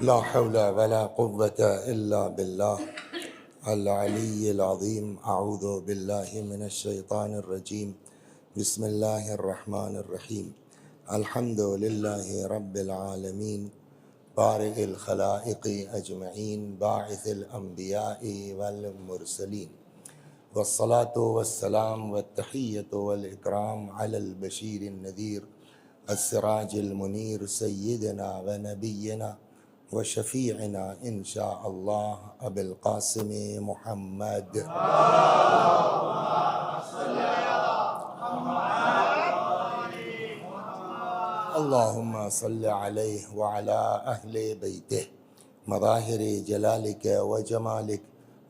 لا حول ولا قوة إلا بالله العلي العظيم. أعوذ بالله من الشيطان الرجيم. بسم الله الرحمن الرحيم. الحمد لله رب العالمين بارئ الخلائق أجمعين باعث الأنبياء والمرسلين، والصلاة والسلام والتحية والإكرام على البشير النذير السراج المنير سيدنا ونبينا وشفيعنا إن شاء الله أبي القاسم محمد. اللهم صل عليه وعلى أهل بيته مظاهر جلالك وجمالك،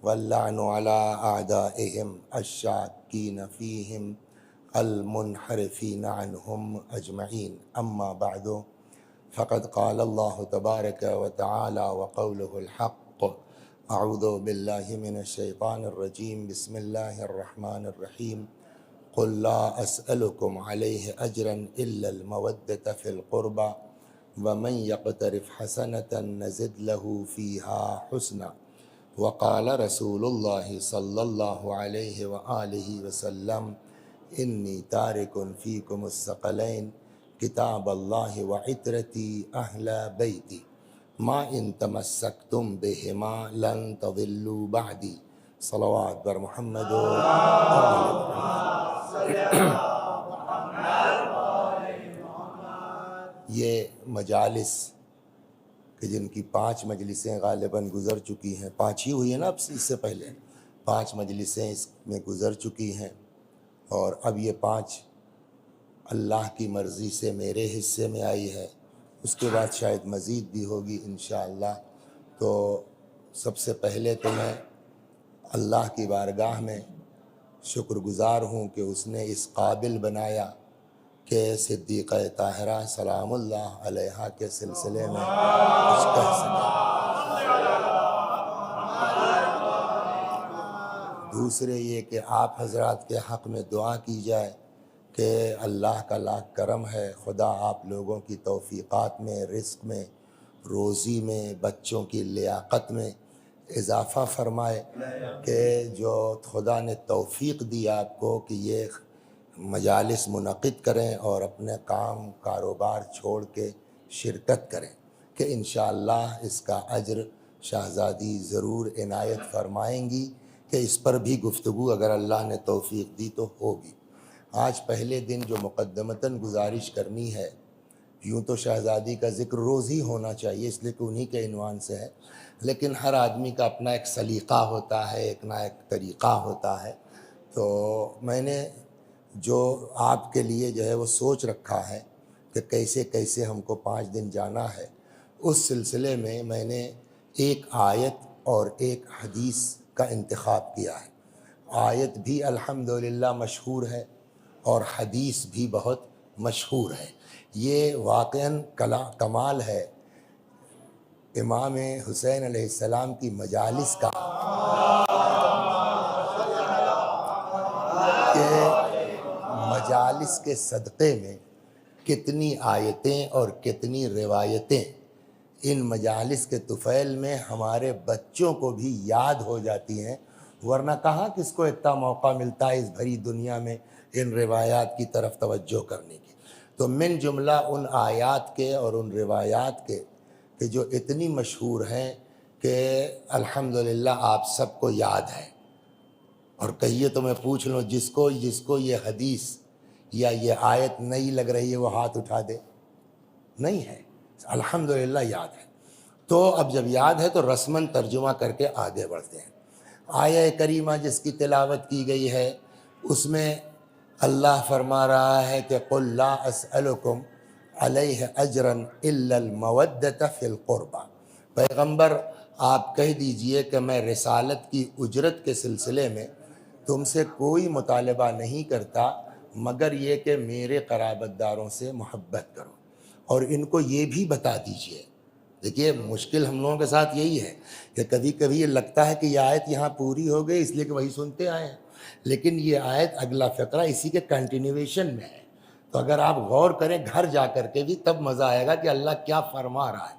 واللعن على أعدائهم الشاكين فيهم المنحرفين عنهم أجمعين. أما بعد، فقد قال الله تبارك وتعالى وقوله الحق. أعوذ بالله من الشيطان الرجيم. بسم الله الرحمن الرحيم. قل لا أسألكم عليه أجرا إلا المودة في القربى ومن يقترف حسنة نزد له فيها حسنا. وقال رسول الله صلى الله عليه وآله وسلم إني تارك فيكم الثقلين کتاب اللہ وعترتی اہل بیتی ما ان تمسکتم بہما لن تضلوا بعدی. صلوات بر محمد و آل محمد. یہ مجالس کہ جن کی 5 مجلسیں غالباً گزر چکی ہیں، 5 ہی ہوئی ہیں نا، اب اس سے پہلے 5 مجلسیں اس میں گزر چکی ہیں، اور اب یہ 5 اللہ کی مرضی سے میرے حصے میں آئی ہے. اس کے بعد شاید مزید بھی ہوگی انشاءاللہ. تو سب سے پہلے تو میں اللہ کی بارگاہ میں شکر گزار ہوں کہ اس نے اس قابل بنایا کہ صدیقہ طاہرہ سلام اللہ علیہا کے سلسلے میں کچھ کہہ سکیں. دوسرے یہ کہ آپ حضرات کے حق میں دعا کی جائے کہ اللہ کا لاکھ کرم ہے، خدا آپ لوگوں کی توفیقات میں، رزق میں، روزی میں، بچوں کی لیاقت میں اضافہ فرمائے، کہ جو خدا نے توفیق دی آپ کو کہ یہ مجالس منعقد کریں اور اپنے کام کاروبار چھوڑ کے شرکت کریں، کہ انشاءاللہ اس کا اجر شہزادی ضرور عنایت فرمائیں گی، کہ اس پر بھی گفتگو اگر اللہ نے توفیق دی تو ہوگی. آج پہلے دن جو مقدمتاً گزارش کرنی ہے، یوں تو شہزادی کا ذکر روز ہی ہونا چاہیے اس لیے کہ انہی کے عنوان سے ہے، لیکن ہر آدمی کا اپنا ایک سلیقہ ہوتا ہے، ایک طریقہ ہوتا ہے. تو میں نے جو آپ کے لیے جو ہے وہ سوچ رکھا ہے کہ کیسے کیسے ہم کو 5 دن جانا ہے، اس سلسلے میں میں نے ایک آیت اور ایک حدیث کا انتخاب کیا ہے. آیت بھی الحمدللہ مشہور ہے اور حدیث بھی بہت مشہور ہے. یہ واقعاً کمال ہے امام حسین علیہ السلام کی مجالس کا کہ مجالس کے صدقے میں کتنی آیتیں اور کتنی روایتیں ان مجالس کے طفیل میں ہمارے بچوں کو بھی یاد ہو جاتی ہیں، ورنہ کہاں کس کو اتنا موقع ملتا ہے اس بھری دنیا میں ان روایات کی طرف توجہ کرنے کی. تو من جملہ ان آیات کے اور ان روایات کے کہ جو اتنی مشہور ہیں کہ الحمدللہ آپ سب کو یاد ہے. اور کہیے تو میں پوچھ لوں جس کو یہ حدیث یا یہ آیت نئی لگ رہی ہے وہ ہاتھ اٹھا دے. نہیں ہے، الحمدللہ یاد ہے. تو اب جب یاد ہے تو رسماً ترجمہ کر کے آگے بڑھتے ہیں. آیہ کریمہ جس کی تلاوت کی گئی ہے اس میں اللہ فرما رہا ہے کہ قل لا اسألکم علیہ اجرا الا المودۃ فی القربى. پیغمبر آپ کہہ دیجئے کہ میں رسالت کی اجرت کے سلسلے میں تم سے کوئی مطالبہ نہیں کرتا مگر یہ کہ میرے قرابت داروں سے محبت کرو، اور ان کو یہ بھی بتا دیجئے. دیکھیے مشکل ہم لوگوں کے ساتھ یہی ہے کہ کبھی کبھی یہ لگتا ہے کہ یہ آیت یہاں پوری ہو گئی اس لیے کہ وہی سنتے آئے ہیں، لیکن یہ آیت اگلا فقرہ اسی کے کنٹینیویشن میں ہے. تو اگر آپ غور کریں گھر جا کر کے بھی تب مزہ آئے گا کہ اللہ کیا فرما رہا ہے.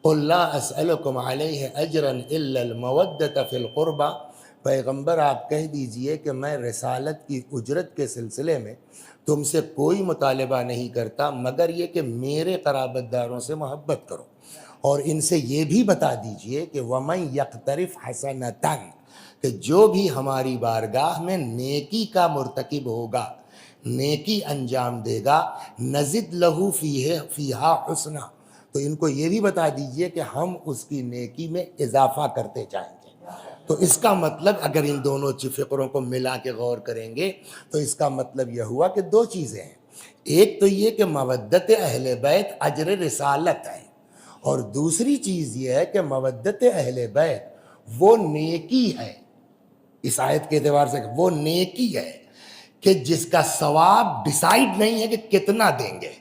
قل لا اسألکم علیہ اجرا الا المودۃ فی القربى، پیغمبر آپ کہہ دیجئے کہ میں رسالت کی اجرت کے سلسلے میں تم سے کوئی مطالبہ نہیں کرتا مگر یہ کہ میرے قرابت داروں سے محبت کرو، اور ان سے یہ بھی بتا دیجئے کہ وَمَن يَقْتَرِفْ حَسَنَةً، کہ جو بھی ہماری بارگاہ میں نیکی کا مرتکب ہوگا، نیکی انجام دے گا، نزد لہو فیہا حسنا، تو ان کو یہ بھی بتا دیجئے کہ ہم اس کی نیکی میں اضافہ کرتے جائیں گے۔ تو اس کا مطلب اگر ان دونوں فقروں کو ملا کے غور کریں گے تو اس کا مطلب یہ ہوا کہ دو چیزیں ہیں، ایک تو یہ کہ مودت اہل بیت اجر رسالت ہے، اور دوسری چیز یہ ہے کہ مودت اہل بیت وہ نیکی ہے، اس آیت کے اعتبار سے وہ نیکی ہے کہ جس کا ثواب ڈیسائیڈ نہیں ہے کہ کتنا دیں گے۔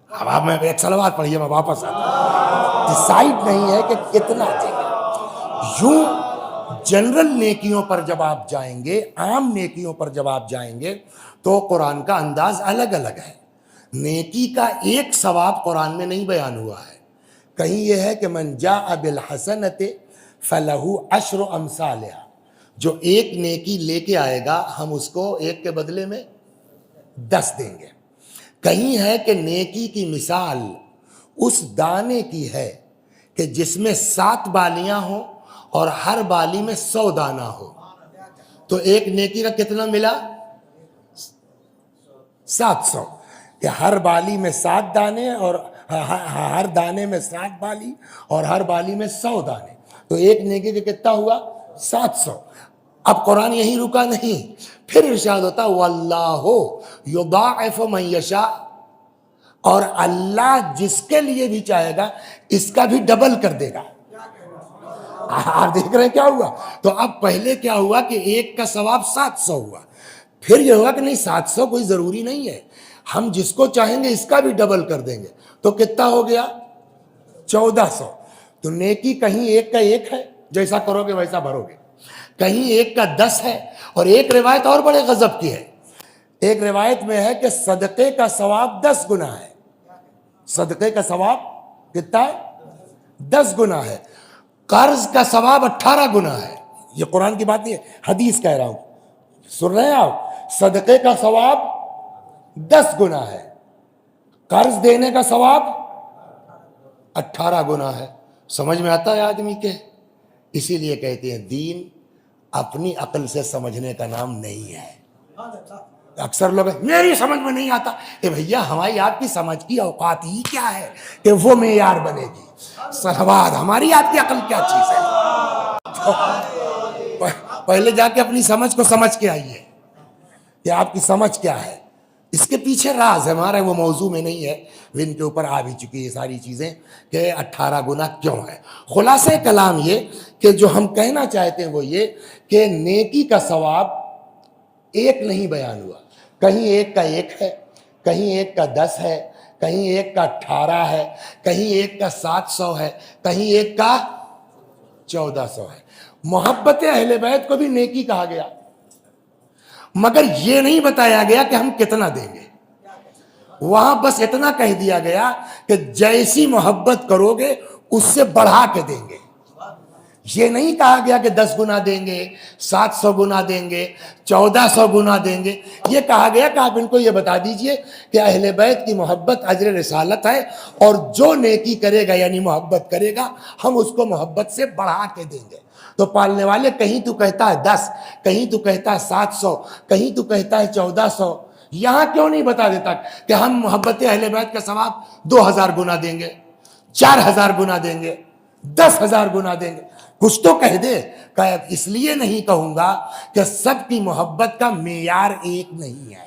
اب آپ میں ایک صلوات پڑھیے، میں واپس آتا ہوں، ڈیسائیڈ نہیں ہے کہ کتنا دیں گے۔ یوں جنرل نیکیوں پر جب آپ جائیں گے، عام نیکیوں پر جب آپ جائیں گے تو قرآن کا انداز الگ الگ ہے۔ نیکی کا ایک ثواب قرآن میں نہیں بیان ہوا ہے، کہیں یہ ہے کہ من جاء بالحسنۃ فلہ عشر امثالہا، جو ایک نیکی لے کے آئے گا ہم اس کو ایک کے بدلے میں 10 دیں گے۔ کہیں ہے کہ نیکی کی مثال اس دانے کی ہے کہ جس میں 7 بالیاں ہوں اور ہر بالی میں 100 دانہ ہو، تو ایک نیکی کا کتنا ملا؟ 700، کہ ہر بالی میں 7 دانے اور ہر دانے میں 7 بالی اور ہر بالی میں 100 دانے، تو ایک نیکی کا کتنا ہوا؟ 700۔ اب قرآن یہی رکا نہیں، پھر ارشاد ہوتا واللہ یضاعف من یشاء، اور اللہ جس کے لیے بھی چاہے گا اس کا بھی ڈبل کر دے گا۔ آپ دیکھ رہے ہیں کیا ہوا؟ تو اب پہلے کیا ہوا کہ ایک کا ثواب 700 ہوا، پھر یہ ہوا کہ نہیں 700 کوئی ضروری نہیں ہے، ہم جس کو چاہیں گے اس کا بھی ڈبل کر دیں گے، تو کتنا ہو گیا؟ 1400۔ تو نیکی کہیں ایک کا ایک ہے، جیسا کرو گے ویسا بھرو گے، کہیں ایک کا 10 ہے، اور ایک روایت اور بڑے غضب کی ہے، ایک روایت میں ہے کہ صدقے کا ثواب 10 گنا ہے، صدقے کا ثواب کتنا ہے؟ 10 گنا ہے، قرض کا ثواب 18 گنا ہے۔ یہ قرآن کی بات نہیں ہے، حدیث کہہ رہا ہوں، سن رہے ہیں آپ؟ صدقے کا ثواب 10 گنا ہے، قرض دینے کا ثواب 18 گنا ہے۔ سمجھ میں آتا ہے آدمی کے؟ اسی لیے کہتے ہیں دین اپنی عقل سے سمجھنے کا نام نہیں ہے۔ اکثر لوگ میری سمجھ میں نہیں آتا، کہ بھیا ہماری آپ کی سمجھ کی اوقات ہی کیا ہے کہ وہ معیار بنے گی؟ صلوات، ہماری آپ کی عقل کیا چیز ہے؟ پہلے جا کے اپنی سمجھ کو سمجھ کے آئیے کہ آپ کی سمجھ کیا ہے، اس کے پیچھے راز ہے، ہمارا وہ موضوع میں نہیں ہے، ان کے اوپر آ بھی چکی یہ ساری چیزیں کہ 18 گنا کیوں ہے۔ خلاصہ کلام یہ کہ جو ہم کہنا چاہتے ہیں وہ یہ کہ نیکی کا ثواب ایک نہیں بیان ہوا، کہیں ایک کا 1 ہے، کہیں ایک کا 10 ہے، کہیں ایک کا 18 ہے، کہیں ایک کا 700 ہے، کہیں ایک کا 1400 ہے۔ محبت اہل بیت کو بھی نیکی کہا گیا، مگر یہ نہیں بتایا گیا کہ ہم کتنا دیں گے، وہاں بس اتنا کہہ دیا گیا کہ جیسی محبت کرو گے اس سے بڑھا کے دیں گے۔ یہ نہیں کہا گیا کہ 10 گنا دیں گے، 700 گنا دیں گے، 1400 گنا دیں گے، یہ کہا گیا کہ آپ ان کو یہ بتا دیجئے کہ اہل بیت کی محبت اجر رسالت ہے، اور جو نیکی کرے گا یعنی محبت کرے گا ہم اس کو محبت سے بڑھا کے دیں گے۔ تو پالنے والے کہیں تو کہتا ہے 10، کہیں تو کہتا ہے 700، کہیں تو کہتا ہے 1400، یہاں کیوں نہیں بتا دیتا کہ ہم محبت اہل بیت کا ثواب 2000 گنا دیں گے، 4000 گنا دیں گے، 10,000 گنا دیں گے؟ کچھ تو کہہ دے۔ کہ اس لیے نہیں کہوں گا کہ سب کی محبت کا معیار ایک نہیں ہے،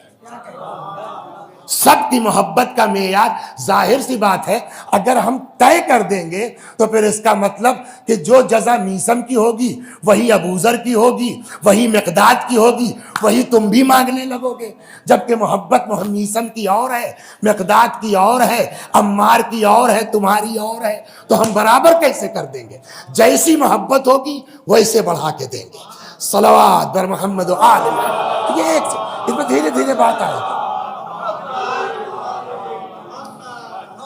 سب کی محبت کا معیار ظاہر سی بات ہے اگر ہم طے کر دیں گے تو پھر اس کا مطلب کہ جو جزا میثم کی ہوگی وہی ابوذر کی ہوگی، وہی مقداد کی ہوگی، وہی تم بھی مانگنے لگو گے، جبکہ محبت میثم کی اور ہے، مقداد کی اور ہے، عمار کی اور ہے، تمہاری اور ہے، تو ہم برابر کیسے کر دیں گے؟ جیسی محبت ہوگی ویسے بڑھا کے دیں گے۔ صلوات بر محمد و آل محمد، یہ ایک اس میں دھیرے دھیرے بات آئے گی۔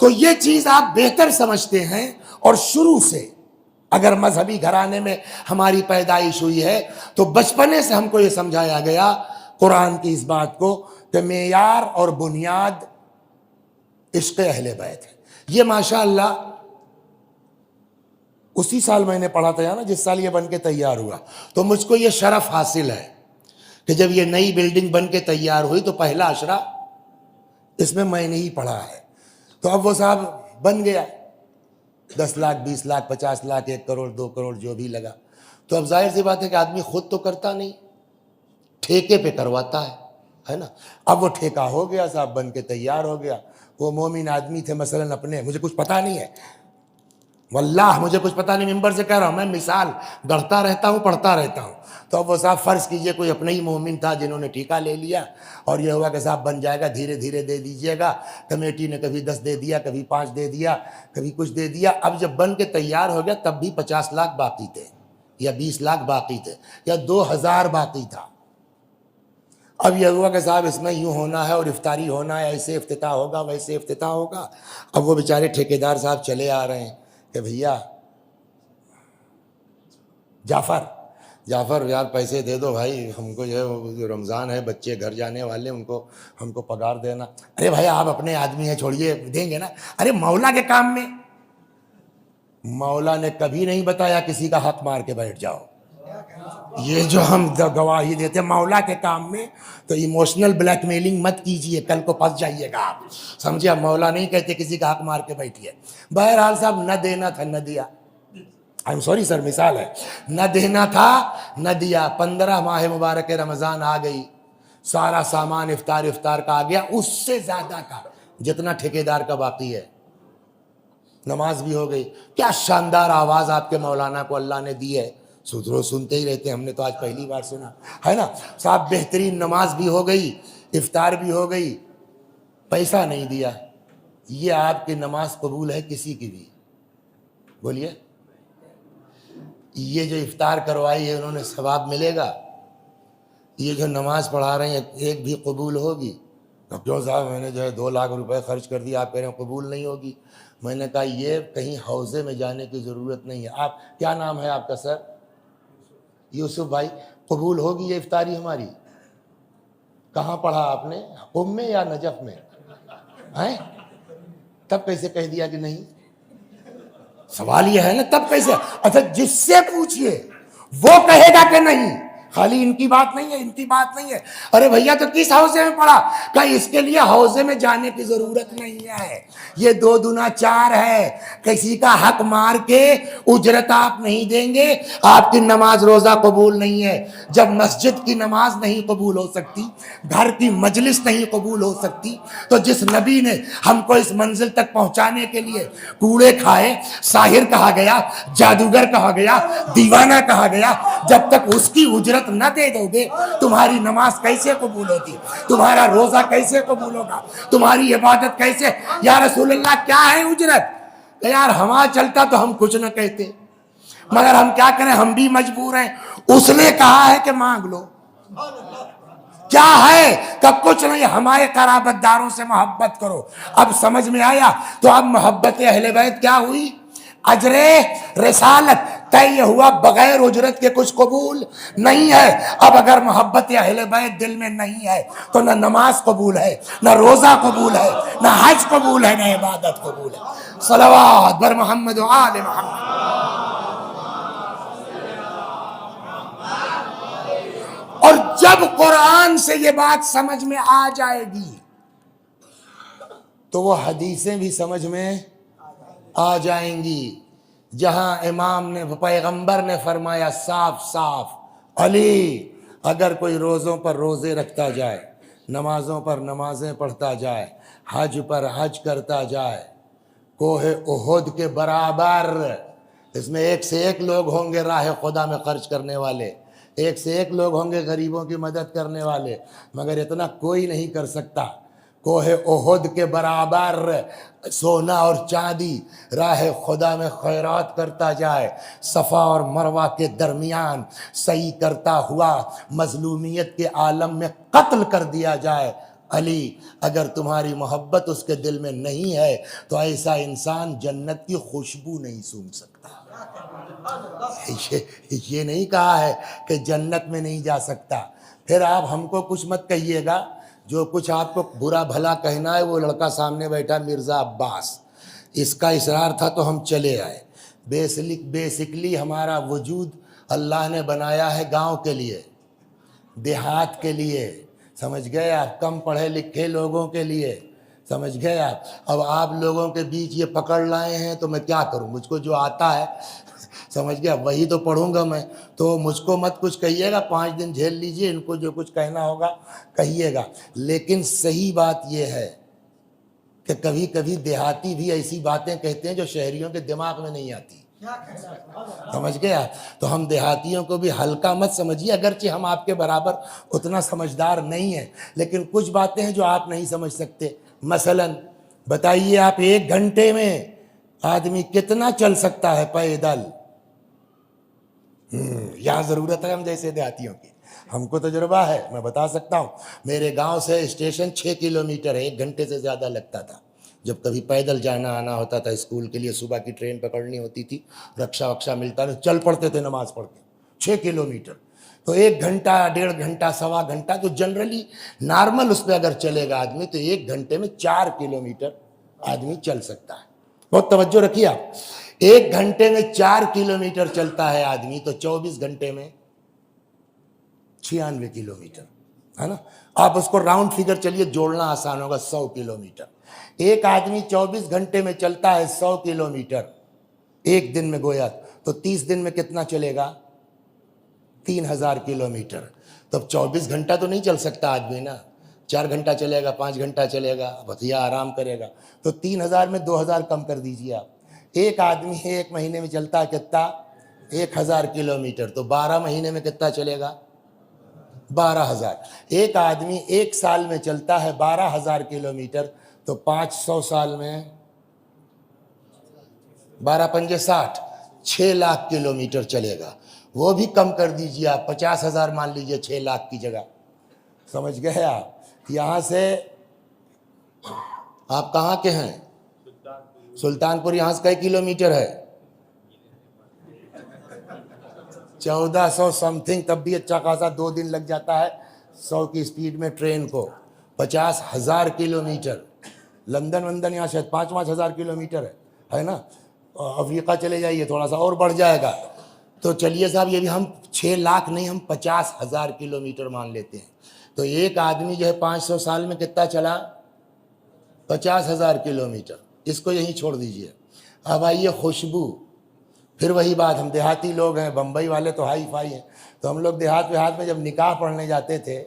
تو یہ چیز آپ بہتر سمجھتے ہیں، اور شروع سے اگر مذہبی گھرانے میں ہماری پیدائش ہوئی ہے تو بچپنے سے ہم کو یہ سمجھایا گیا قرآن کی اس بات کو کہ معیار اور بنیاد عشق اہل بیت ہے۔ یہ ماشاءاللہ اسی سال میں نے پڑھا تھا نا جس سال یہ بن کے تیار ہوا، تو مجھ کو یہ شرف حاصل ہے کہ جب یہ نئی بلڈنگ بن کے تیار ہوئی تو پہلا عشرہ اس میں نے ہی پڑھا ہے۔ تو اب وہ صاحب بن گیا، 10 لاکھ 20 لاکھ 50 لاکھ 1 کروڑ 2 کروڑ جو بھی لگا، تو اب ظاہر سی بات ہے کہ آدمی خود تو کرتا نہیں، ٹھیکے پہ کرواتا ہے نا۔ اب وہ ٹھیکہ ہو گیا صاحب، بن کے تیار ہو گیا۔ وہ مومن آدمی تھے مثلاً اپنے، مجھے کچھ پتہ نہیں ہے واللہ، مجھے کچھ پتہ نہیں، ممبر سے کہہ رہا ہوں، میں مثال گڑھتا رہتا ہوں، پڑھتا رہتا ہوں۔ تو اب وہ صاحب فرض کیجئے کوئی اپنے ہی مومن تھا جنہوں نے ٹھیکہ لے لیا، اور یہ ہوا کہ صاحب بن جائے گا، دھیرے دھیرے دے دیجئے گا۔ کمیٹی نے کبھی 10 دے دیا، کبھی 5 دے دیا، کبھی کچھ دے دیا۔ اب جب بن کے تیار ہو گیا تب بھی 50 لاکھ باقی تھے، یا 20 لاکھ باقی تھے، یا 2000 باقی تھا۔ اب یہ ہوا کہ صاحب اس میں یوں ہونا ہے اور افطاری ہونا ہے، ایسے افتتاح ہوگا ویسے افتتاح ہوگا۔ اب وہ بیچارے ٹھیکیدار صاحب چلے آ رہے ہیں کہ بھیا جعفر یار پیسے دے دو بھائی، ہم کو جو رمضان ہے، بچے گھر جانے والے، ان کو ہم کو پگار دینا۔ ارے بھائی آپ اپنے آدمی ہیں، چھوڑیے، دیں گے نا۔ ارے مولا کے کام میں مولا نے کبھی نہیں بتایا کسی کا حق مار کے بیٹھ جاؤ۔ یہ جو ہم گواہی دیتے ہیں مولا کے کام میں، تو ایموشنل بلیک میلنگ مت کیجئے، کل کو پھنس جائیے گا آپ، سمجھے؟ ہم مولا نہیں کہتے کسی کا حق مار کے بیٹھیے۔ بہرحال صاحب نہ دینا تھا نہ دیا، I'm sorry سر، مثال ہے، نہ دینا تھا نہ دیا۔ 15 ماہ مبارک رمضان آ گئی، سارا سامان افطار کا آ گیا، اس سے زیادہ کا جتنا ٹھیکیدار کا باقی ہے۔ نماز بھی ہو گئی۔ کیا شاندار آواز آپ کے مولانا کو اللہ نے دی ہے، روز سنتے ہی رہتے ہیں، ہم نے تو آج پہلی بار سنا ہے نا صاحب۔ بہترین نماز بھی ہو گئی، افطار بھی ہو گئی، پیسہ نہیں دیا۔ یہ آپ کی نماز قبول ہے کسی کی بھی؟ بولیے، یہ جو افطار کروائی ہے انہوں نے ثواب ملے گا؟ یہ جو نماز پڑھا رہے ہیں ایک بھی قبول ہوگی؟ تو کیوں صاحب میں نے جو ہے 2 لاکھ روپے خرچ کر دیا، آپ کہہ رہے ہیں قبول نہیں ہوگی؟ میں نے کہا یہ کہیں حوضے میں جانے کی ضرورت نہیں ہے۔ آپ کیا نام ہے آپ کا سر؟ یوسف بھائی، قبول ہوگی یہ افطاری ہماری؟ کہاں پڑھا آپ نے، قم میں یا نجف میں؟ ہیں تب کیسے کہہ دیا کہ نہیں؟ سوال یہ ہے نا، تب کیسے؟ اچھا جس سے پوچھئے وہ کہے گا کہ نہیں، خالی ان کی بات نہیں ہے، ان کی بات نہیں ہے۔ ارے بھیا تو کس حوضے میں پڑھا؟ کہ اس کے لیے حوضے میں جانے کی ضرورت نہیں ہے، یہ 2 دونا 4 ہے۔ کسی کا حق مار کے اجرت آپ نہیں دیں گے، آپ کی نماز روزہ قبول نہیں ہے۔ جب مسجد کی نماز نہیں قبول ہو سکتی، گھر کی مجلس نہیں قبول ہو سکتی، تو جس نبی نے ہم کو اس منزل تک پہنچانے کے لیے کوڑے کھائے، ساحر کہا گیا، جادوگر کہا گیا، دیوانہ کہا گیا، جب تک اس کی اجرت نہ دے دو گے تمہاری نماز کیسے قبول ہوگی؟ تمہارا روزہ کیسے قبول ہوگا؟ تمہاری عبادت کیسے؟ یا رسول اللہ کیا ہے اجرت؟ کہ یار ہمارا چلتا تو ہم کچھ نہ کہتے، مگر ہم کیا کریں، ہم بھی مجبور ہیں۔ اس نے کہا ہے کہ مانگ لو، کیا ہے؟ کب کچھ نہیں، ہمارے قرابت داروں سے محبت کرو۔ اب سمجھ میں آیا؟ تو اب محبت اہل بیت کیا ہوئی؟ اجر رسالت طے ہوا، بغیر اجرت کے کچھ قبول نہیں ہے۔ اب اگر محبت اہل بیت دل میں نہیں ہے تو نہ نماز قبول ہے، نہ روزہ قبول ہے، نہ حج قبول ہے، نہ عبادت قبول ہے۔ صلوات بر محمد و آل محمد۔ اور جب قرآن سے یہ بات سمجھ میں آ جائے گی تو وہ حدیثیں بھی سمجھ میں آ جائیں گی، جہاں امام نے، پیغمبر نے فرمایا صاف صاف، علی اگر کوئی روزوں پر روزے رکھتا جائے، نمازوں پر نمازیں پڑھتا جائے، حج پر حج کرتا جائے، کوہ احد کے برابر، اس میں 1 سے 1 لوگ ہوں گے راہ خدا میں خرچ کرنے والے، 1 سے 1 لوگ ہوں گے غریبوں کی مدد کرنے والے، مگر اتنا کوئی نہیں کر سکتا۔ کوہ احد کے برابر سونا اور چاندی راہ خدا میں خیرات کرتا جائے، صفا اور مروہ کے درمیان صحیح کرتا ہوا مظلومیت کے عالم میں قتل کر دیا جائے، علی اگر تمہاری محبت اس کے دل میں نہیں ہے تو ایسا انسان جنت کی خوشبو نہیں سونگھ سکتا۔ یہ نہیں کہا ہے کہ جنت میں نہیں جا سکتا۔ پھر آپ ہم کو کچھ مت کہیے گا، جو کچھ آپ کو برا بھلا کہنا ہے وہ لڑکا سامنے بیٹھا مرزا عباس، اس کا اصرار تھا تو ہم چلے آئے۔ بیسکلی ہمارا وجود اللہ نے بنایا ہے گاؤں کے لیے، دیہات کے لیے، سمجھ گئے آپ، کم پڑھے لکھے لوگوں کے لیے، سمجھ گئے آپ۔ اب آپ لوگوں کے بیچ یہ پکڑ لائے ہیں تو میں کیا کروں، مجھ کو جو آتا ہے سمجھ گیا وہی تو پڑھوں گا میں، تو مجھ کو مت کچھ کہیے گا، 5 دن جھیل لیجئے، ان کو جو کچھ کہنا ہوگا کہیے گا۔ لیکن صحیح بات یہ ہے کہ کبھی کبھی دیہاتی بھی ایسی باتیں کہتے ہیں جو شہریوں کے دماغ میں نہیں آتی، سمجھ گیا۔ تو ہم دیہاتیوں کو بھی ہلکا مت سمجھیے، اگرچہ ہم آپ کے برابر اتنا سمجھدار نہیں ہیں، لیکن کچھ باتیں ہیں جو آپ نہیں سمجھ سکتے۔ مثلا بتائیے آپ 1 گھنٹے میں آدمی کتنا چل سکتا ہے پیدل؟ یہاں ضرورت ہے ہم جیسے دیہاتیوں کی، ہم کو تجربہ ہے، میں بتا سکتا ہوں۔ میرے گاؤں سے اسٹیشن 6 کلومیٹر ہے، 1 گھنٹے سے زیادہ لگتا تھا۔ جب کبھی پیدل جانا آنا ہوتا تھا اسکول کے لیے، صبح کی ٹرین پکڑنی ہوتی تھی، رکشا وکشا ملتا تھا، چل پڑتے تھے نماز پڑھ کے 6 کلومیٹر، تو 1 گھنٹہ 1.5 گھنٹہ 1.25 گھنٹہ، تو جنرلی نارمل اس پہ اگر چلے گا آدمی تو 1 گھنٹے میں 4 کلومیٹر آدمی چل سکتا ہے۔ بہت توجہ رکھیے آپ، 1 گھنٹے میں 4 کلومیٹر چلتا ہے آدمی، تو 24 گھنٹے میں 96 کلومیٹر ہے نا۔ آپ اس کو راؤنڈ فگر چلیے، جوڑنا آسان ہوگا، 100 کلومیٹر۔ ایک آدمی 24 گھنٹے میں چلتا ہے 100 کلومیٹر ایک دن میں، گویا تو 30 دن میں کتنا چلے گا؟ 3000 کلومیٹر۔ تو اب 24 گھنٹہ تو نہیں چل سکتا آدمی نا، 4 گھنٹہ چلے گا، 5 گھنٹہ چلے گا، بھتیا آرام کرے گا، تو 3000 میں 2000 کم کر دیجیے آپ۔ ایک آدمی 1 مہینے میں چلتا ہے کتنا؟ 1000 کلومیٹر، تو 12 مہینے میں کتنا چلے گا؟ 12000۔ ایک آدمی 1 سال میں چلتا ہے 12000 کلومیٹر، تو 500 سال میں 12 پنجے 60، 6 لاکھ کلومیٹر چلے گا۔ وہ بھی کم کر دیجیے آپ، 50,000 مان لیجیے 6 لاکھ کی جگہ، سمجھ گئے آپ۔ یہاں سے آپ کہاں کے ہیں؟ سلطان پور۔ یہاں سے کئی کلومیٹر ہے؟ 1400 سم تھنگ، تب بھی اچھا خاصا 2 دن لگ جاتا ہے 100 کی سپیڈ میں ٹرین کو۔ 50,000 کلومیٹر۔ لندن وندن یہاں شاید 5,000 کلومیٹر ہے نا۔ افریقہ چلے جائیے تھوڑا سا اور بڑھ جائے گا۔ تو چلیے صاحب، یہ بھی ہم 6 لاکھ نہیں، ہم 50,000 کلومیٹر مان لیتے ہیں۔ تو ایک آدمی جو ہے 500 سال میں کتنا چلا؟ 50,000 کلومیٹر۔ اس کو یہیں چھوڑ دیجئے۔ اب آئیے خوشبو۔ پھر وہی بات، ہم دیہاتی لوگ ہیں، بمبئی والے تو ہائی فائی ہیں، تو ہم لوگ دیہات میں جب نکاح پڑھنے جاتے تھے،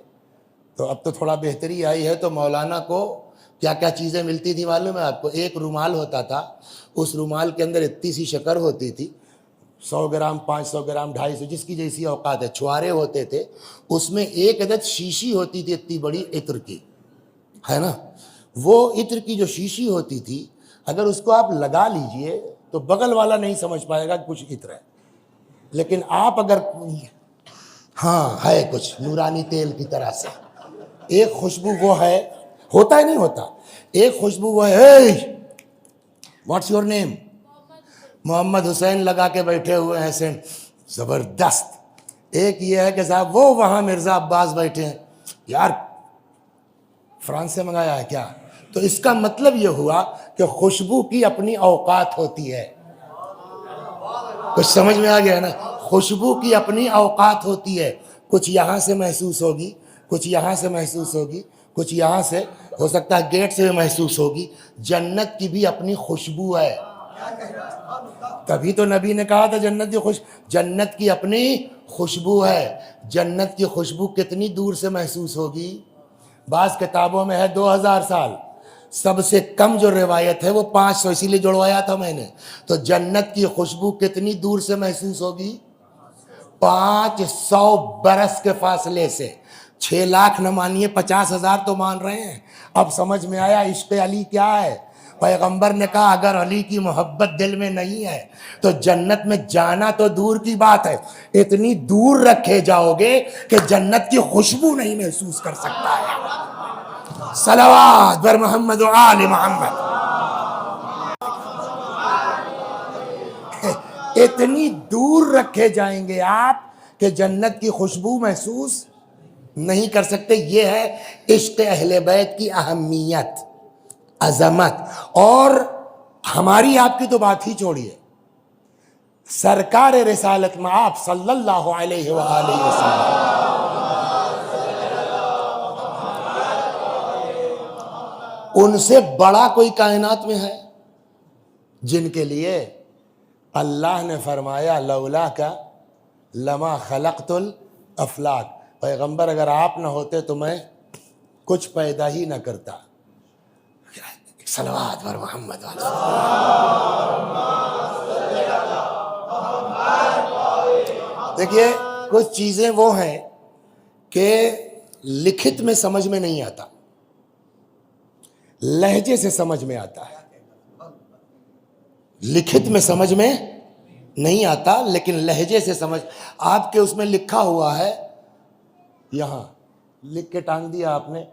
تو اب تو تھوڑا بہتری آئی ہے، تو مولانا کو کیا کیا چیزیں ملتی تھی معلوم ہے آپ کو؟ ایک رومال ہوتا تھا، اس رومال کے اندر اتنی سی شکر ہوتی تھی، 100 گرام 500 گرام 250، جس کی جیسی اوقات ہے، چھوارے ہوتے تھے، اس میں 1 عدد شیشی ہوتی تھی اتنی بڑی عطر کی، ہے نا۔ وہ عطر کی جو شیشی ہوتی تھی، اگر اس کو آپ لگا لیجئے تو بغل والا نہیں سمجھ پائے گا کہ کچھ عطر ہے، لیکن آپ اگر ہاں ہے کچھ نورانی تیل کی طرح سے، ایک خوشبو وہ ہے، ہوتا ہے نہیں ہوتا، ایک خوشبو وہ ہے، واٹس یور نیم؟ محمد حسین لگا کے بیٹھے ہوئے ہیں سینٹ، زبردست۔ ایک یہ ہے کہ صاحب وہ وہاں مرزا عباس بیٹھے ہیں، یار فرانس سے منگایا ہے کیا؟ تو اس کا مطلب یہ ہوا کہ خوشبو کی اپنی اوقات ہوتی ہے۔ کچھ سمجھ میں آ گیا نا؟ خوشبو کی اپنی اوقات ہوتی ہے، کچھ یہاں سے محسوس ہوگی، کچھ یہاں سے محسوس ہوگی، کچھ یہاں سے، ہو سکتا ہے گیٹ سے محسوس ہوگی۔ جنت کی بھی اپنی خوشبو ہے، تبھی تو نبی نے کہا تھا جنت کی اپنی خوشبو ہے۔ جنت کی خوشبو کتنی دور سے محسوس ہوگی؟ بعض کتابوں میں ہے 2000 سال، سب سے کم جو روایت ہے وہ 500، اسی لیے جڑوایا تھا میں نے۔ تو جنت کی خوشبو کتنی دور سے محسوس ہوگی؟ 500 برس کے فاصلے سے۔ 6 لاکھ نہ مانیے، 50,000 تو مان رہے ہیں۔ اب سمجھ میں آیا عشق علی کیا ہے۔ پیغمبر نے کہا اگر علی کی محبت دل میں نہیں ہے تو جنت میں جانا تو دور کی بات ہے، اتنی دور رکھے جاؤ گے کہ جنت کی خوشبو نہیں محسوس کر سکتا ہے۔ صلوات بر محمد و آل محمد. اتنی دور رکھے جائیں گے آپ کہ جنت کی خوشبو محسوس نہیں کر سکتے. یہ ہے عشق اہل بیت کی اہمیت، عظمت. اور ہماری آپ کی تو بات ہی چھوڑیے، سرکار رسالت میں آپ صلی اللہ علیہ وآلہ وسلم، ان سے بڑا کوئی کائنات میں ہے جن کے لیے اللہ نے فرمایا لولا کا لما خلقت الافلاک. پیغمبر اگر آپ نہ ہوتے تو میں کچھ پیدا ہی نہ کرتا. صلوات بر محمد. دیکھیے کچھ چیزیں وہ ہیں کہ لکھت میں سمجھ میں نہیں آتا، لہجے سے سمجھ میں آتا ہے. لکھت میں سمجھ میں نہیں آتا لیکن لہجے سے سمجھ. آپ کے اس میں لکھا ہوا ہے، یہاں لکھ کے ٹانگ دیا آپ نے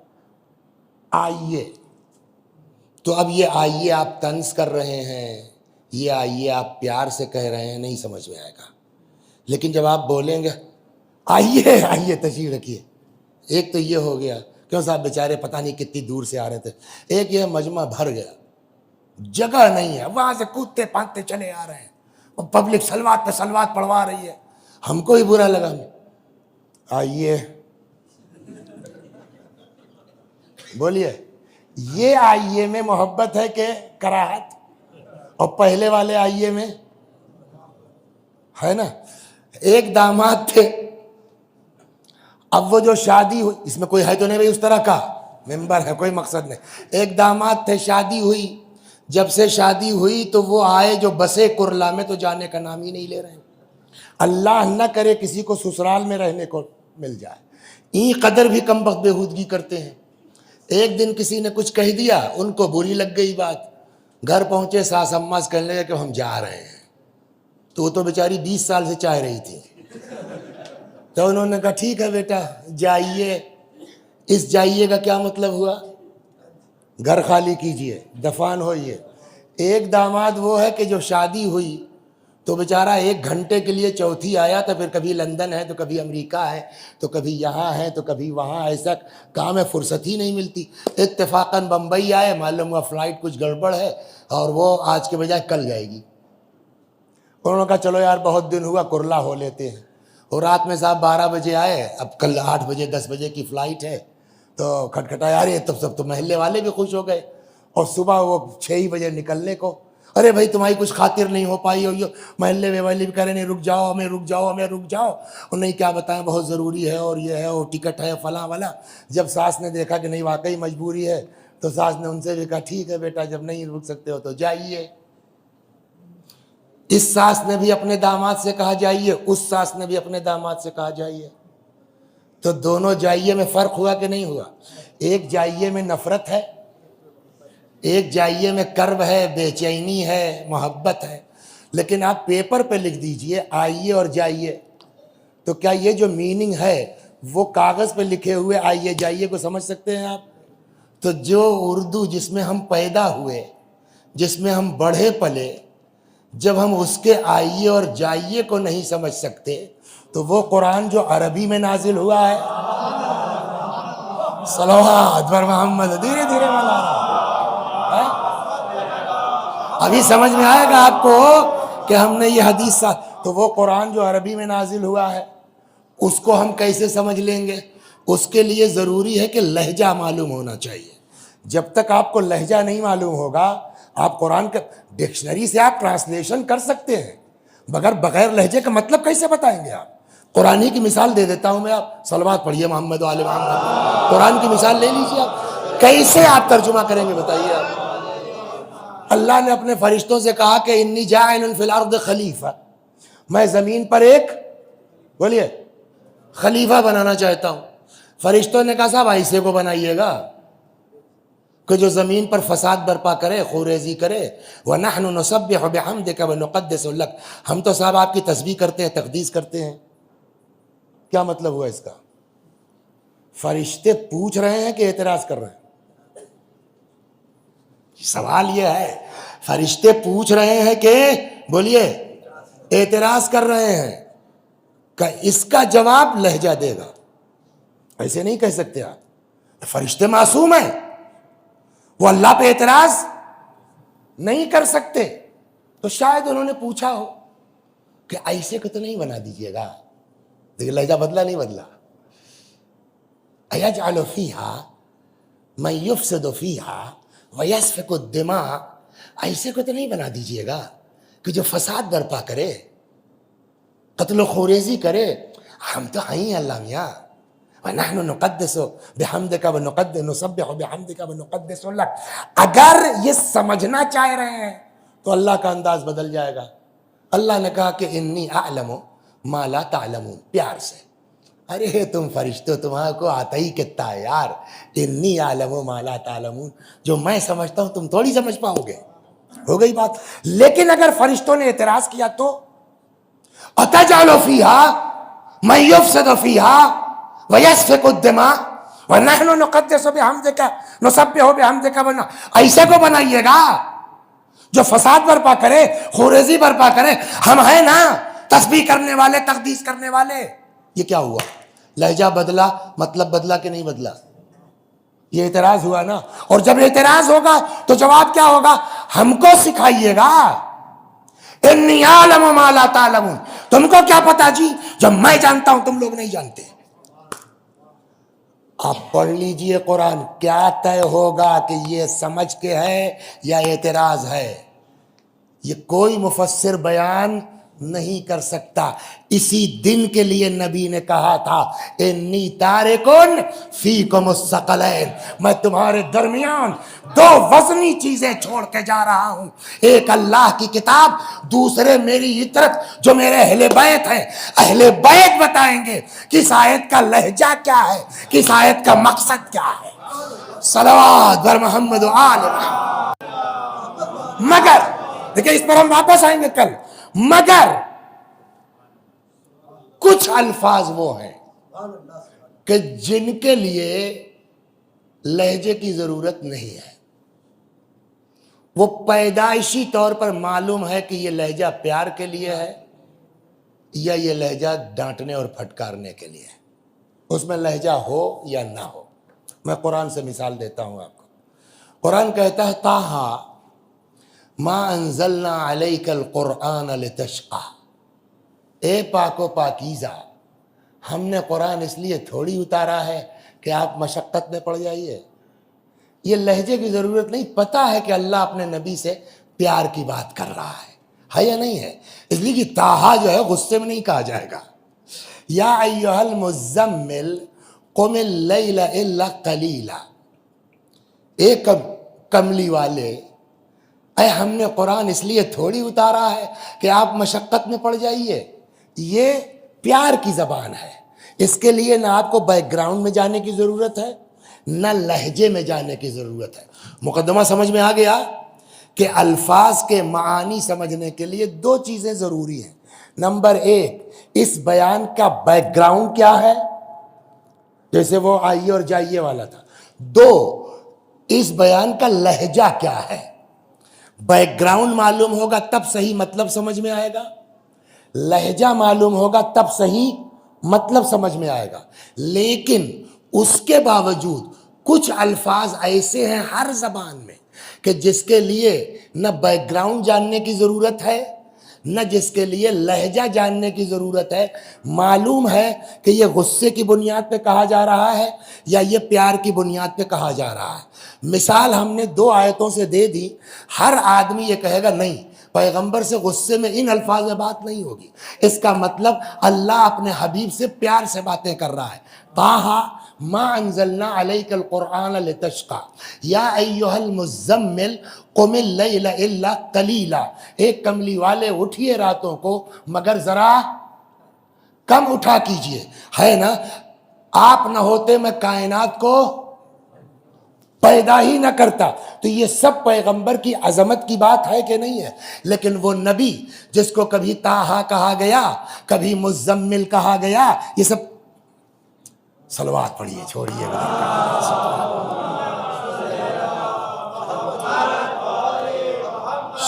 آئیے، تو اب یہ آئیے آپ طنز کر رہے ہیں، یہ آئیے آپ پیار سے کہہ رہے ہیں، نہیں سمجھ میں آئے گا. لیکن جب آپ بولیں گے آئیے آئیے تشریف رکھیے، ایک تو یہ ہو گیا، کیوں صاحب بیچارے پتہ نہیں کتنی دور سے آ رہے تھے. ایک یہ مجمع بھر گیا، جگہ نہیں ہے، وہاں سے کودتے پھانکتے چلے آ رہے ہیں اور پبلک سلوات پہ سلوات پڑھوا رہی ہے. ہم کو ہی برا لگا. آئیے بولیے، یہ آئیے میں محبت ہے کہ کراہت؟ اور پہلے والے آئیے میں ہے نا. ایک داماد تھے، اب وہ جو شادی ہوئی، اس میں کوئی ہے تو نہیں بھائی اس طرح کا ممبر ہے، کوئی مقصد نہیں. ایک داماد تھے، شادی ہوئی، جب سے شادی ہوئی تو وہ آئے جو بسے کرلا میں تو جانے کا نام ہی نہیں لے رہے ہیں. اللہ نہ کرے کسی کو سسرال میں رہنے کو مل جائے. این قدر بھی کم بخت بےہودگی کرتے ہیں. ایک دن کسی نے کچھ کہہ دیا، ان کو بری لگ گئی بات، گھر پہنچے ساس اماں سے کہنے لگے کہ ہم جا رہے ہیں. تو وہ تو بیچاری 20 سال سے چاہ رہی تھی. تو انہوں نے کہا ٹھیک ہے بیٹا جائیے. اس جائیے کا کیا مطلب ہوا؟ گھر خالی کیجئے، دفان ہوئیے. ایک داماد وہ ہے کہ جو شادی ہوئی تو بیچارہ 1 گھنٹے کے لیے چوتھی آیا تھا، پھر کبھی لندن ہے تو کبھی امریکہ ہے تو کبھی یہاں ہے تو کبھی وہاں، ایسا کام ہے فرصت ہی نہیں ملتی. اتفاقاً بمبئی آئے، معلوم ہوا فلائٹ کچھ گڑبڑ ہے اور وہ آج کے بجائے کل جائے گی. انہوں نے کہا چلو یار بہت دن ہوا کرلا ہو لیتے ہیں. اور رات میں صاحب 12 بجے آئے، اب کل 8 بجے 10 بجے کی فلائٹ ہے. تو کھٹکھٹایا، ارے تب سب تو محلے والے بھی خوش ہو گئے. اور صبح وہ 6 بجے نکلنے کو، ارے بھائی تمہاری کچھ خاطر نہیں ہو پائی ہو. محلے والے بھی کہہ رہے نہیں رک جاؤ ہمیں، رک جاؤ ہمیں، رک جاؤ. اور نہیں کیا بتائیں بہت ضروری ہے اور یہ ہے اور ٹکٹ ہے فلاں والا. جب ساس نے دیکھا کہ نہیں واقعی مجبوری ہے تو ساس نے ان سے بھی کہا ٹھیک ہے بیٹا جب نہیں رک سکتے ہو تو جائیے. اس ساس نے بھی اپنے داماد سے کہا جائیے، اس ساس نے بھی اپنے داماد سے کہا جائیے. تو دونوں جائیے میں فرق ہوا کہ نہیں ہوا؟ ایک جائیے میں نفرت ہے، ایک جائیے میں کرب ہے، بے چینی ہے، محبت ہے. لیکن آپ پیپر پہ لکھ دیجئے آئیے اور جائیے، تو کیا یہ جو میننگ ہے وہ کاغذ پہ لکھے ہوئے آئیے جائیے کو سمجھ سکتے ہیں آپ؟ تو جو اردو جس میں ہم پیدا ہوئے، جس میں ہم بڑھے پلے، جب ہم اس کے آئیے اور جائیے کو نہیں سمجھ سکتے تو وہ قرآن جو عربی میں نازل ہوا ہے، صلوات بر محمد، دھیرے دھیرے والا ابھی سمجھ میں آئے گا آپ کو کہ ہم نے یہ حدیث تو وہ قرآن جو عربی میں نازل ہوا ہے اس کو ہم کیسے سمجھ لیں گے؟ اس کے لیے ضروری ہے کہ لہجہ معلوم ہونا چاہیے. جب تک آپ کو لہجہ نہیں معلوم ہوگا، آپ قرآن کے ڈکشنری سے آپ ٹرانسلیشن کر سکتے ہیں مگر بغیر لہجے کا مطلب کیسے بتائیں گے آپ؟ قرآن کی مثال دے دیتا ہوں میں، آپ صلوات پڑھیے محمد و آل محمد. قرآن کی مثال لے لیجیے آپ، کیسے آپ ترجمہ کریں گے بتائیے آپ؟ اللہ نے اپنے فرشتوں سے کہا کہ انی جاعل فی الارض خلیفہ، میں زمین پر ایک بولیے خلیفہ بنانا چاہتا ہوں. فرشتوں نے کہا صاحب ایسے کو بنائیے گا کہ جو زمین پر فساد برپا کرے، خوریزی کرے. وَنَحْنُ نُسَبِّحُ بِحَمْدِكَ وَنُقَدِّسُ لَكَ، ہم تو صاحب آپ کی تسبیح کرتے ہیں، تقدیس کرتے ہیں. کیا مطلب ہوا اس کا؟ فرشتے پوچھ رہے ہیں کہ اعتراض کر رہے ہیں؟ سوال یہ ہے، فرشتے پوچھ رہے ہیں کہ بولیے اعتراض کر رہے ہیں کہ اس کا جواب لہجہ دے گا. ایسے نہیں کہہ سکتے آپ. فرشتے معصوم ہیں، وہ اللہ پہ اعتراض نہیں کر سکتے. تو شاید انہوں نے پوچھا ہو کہ ایسے کو تو نہیں بنا دیجیے گا. دیکھیں لہجہ بدلا نہیں بدلا. اَيَجْعَلُ فِيهَا مَن يُفْسِدُ فِيهَا وَيَسْفِكُ الدِّمَاءَ، ایسے کو تو نہیں بنا دیجیے گا کہ جو فساد برپا کرے، قتل و خوریزی کرے. ہم تو ہیں اللہ میاں. وَنَحْنُ نُقَدِّسُ بِحَمْدِكَ وَنُسَبِّحُ بِحَمْدِكَ وَنُقَدِّسُ لَكَ. اگر یہ سمجھنا چاہ رہے ہیں تو اللہ کا انداز بدل جائے گا. اللہ نے کہا کہ انی اعلم ما لا تعلمون، پیار سے. ارے تم فرشتوں، تمہارے کو آتا ہی کتنا ہے یار. انی اعلم ما لا تعلمون، جو میں سمجھتا ہوں تم تھوڑی سمجھ پاؤ گے. ہو گئی بات. لیکن اگر فرشتوں نے اعتراض کیا تو اَتَجْعَلُ فِيهَا مَن يُفْسِدُ فِيهَا وَيَسْفِكُ الدِّمَاءَ وَنَحْنُ نُقَدِّسُ بِحَمْدِكَ نُسَبِّحُ بِحَمْدِكَ. ایسے کو بنائیے گا جو فساد برپا کرے، خوریزی برپا کرے. ہم ہیں نا تسبیح کرنے والے، تقدیس کرنے والے. یہ کیا ہوا؟ لہجہ بدلا، مطلب بدلا کہ نہیں بدلا؟ یہ اعتراض ہوا نا. اور جب اعتراض ہوگا تو جواب کیا ہوگا؟ ہم کو سکھائیے گا. انی اعلم ما لا تعلمون، تم کو کیا پتا جی جو میں جانتا ہوں تم لوگ نہیں جانتے. آپ پڑھ لیجئے قرآن، کیا طے ہوگا کہ یہ سمجھ کے ہے یا اعتراض ہے. یہ کوئی مفسر بیان نہیں کر سکتا. اسی دن کے لیے نبی نے کہا تھا انی تارکن فیکم الثقلین، میں تمہارے درمیان دو وزنی چیزیں چھوڑ کے جا رہا ہوں. ایک اللہ کی کتاب، دوسرے میری عطرت جو میرے اہل بیت ہیں. اہل بیت بتائیں گے کہ اس آیت کا لہجہ کیا ہے، کہ اس آیت کا مقصد کیا ہے. صلوات بر محمد و آل محمد. مگر دیکھیں اس پر ہم واپس آئیں گے کل. مگر کچھ الفاظ وہ ہیں کہ جن کے لیے لہجے کی ضرورت نہیں ہے. وہ پیدائشی طور پر معلوم ہے کہ یہ لہجہ پیار کے لیے ہے یا یہ لہجہ ڈانٹنے اور پھٹکارنے کے لیے ہے. اس میں لہجہ ہو یا نہ ہو. میں قرآن سے مثال دیتا ہوں آپ کو. قرآن کہتا ہے طٰہٰ ما انزلنا علیک القرآن لتشقی. اے پاک و پاکیزہ، ہم نے قرآن اس لیے تھوڑی اتارا ہے کہ آپ مشقت میں پڑ جائیے. یہ لہجے کی ضرورت نہیں. پتہ ہے کہ اللہ اپنے نبی سے پیار کی بات کر رہا ہے یا نہیں ہے. اس لیے کہ طٰہٰ جو ہے غصے میں نہیں کہا جائے گا. یا ایھا المزمل قم اللیل الا قلیلا. اے کملی والے، اے ہم نے قرآن اس لیے تھوڑی اتارا ہے کہ آپ مشقت میں پڑ جائیے. یہ پیار کی زبان ہے. اس کے لیے نہ آپ کو بیک گراؤنڈ میں جانے کی ضرورت ہے، نہ لہجے میں جانے کی ضرورت ہے. مقدمہ سمجھ میں آ گیا کہ الفاظ کے معانی سمجھنے کے لیے دو چیزیں ضروری ہیں. نمبر ایک، اس بیان کا بیک گراؤنڈ کیا ہے، جیسے وہ آئیے اور جائیے والا تھا. دو، اس بیان کا لہجہ کیا ہے. بیک گراؤنڈ معلوم ہوگا تب صحیح مطلب سمجھ میں آئے گا. لہجہ معلوم ہوگا تب صحیح مطلب سمجھ میں آئے گا. لیکن اس کے باوجود کچھ الفاظ ایسے ہیں ہر زبان میں کہ جس کے لیے نہ بیک گراؤنڈ جاننے کی ضرورت ہے، نہ جس کے لیے لہجہ جاننے کی ضرورت ہے. معلوم ہے کہ یہ غصے کی بنیاد پہ کہا جا رہا ہے یا یہ پیار کی بنیاد پہ کہا جا رہا ہے. مثال ہم نے دو آیتوں سے دے دی. ہر آدمی یہ کہے گا نہیں، پیغمبر سے غصے میں ان الفاظ میں بات نہیں ہوگی. اس کا مطلب اللہ اپنے حبیب سے پیار سے باتیں کر رہا ہے. طٰہٰ ما انزلنا علیک القرآن لتشقی یا ایھا المزمل قم اللیل الا قلیلا. ایک کملی والے اٹھیے راتوں کو مگر ذرا کم اٹھا کیجئے. ہے نا، آپ نہ ہوتے میں کائنات کو پیدا ہی نہ کرتا. تو یہ سب پیغمبر کی عظمت کی بات ہے کہ نہیں ہے. لیکن وہ نبی جس کو کبھی طٰہٰ کہا گیا، کبھی مزمل کہا گیا، یہ سب صلوات پڑھیے، چھوڑیے.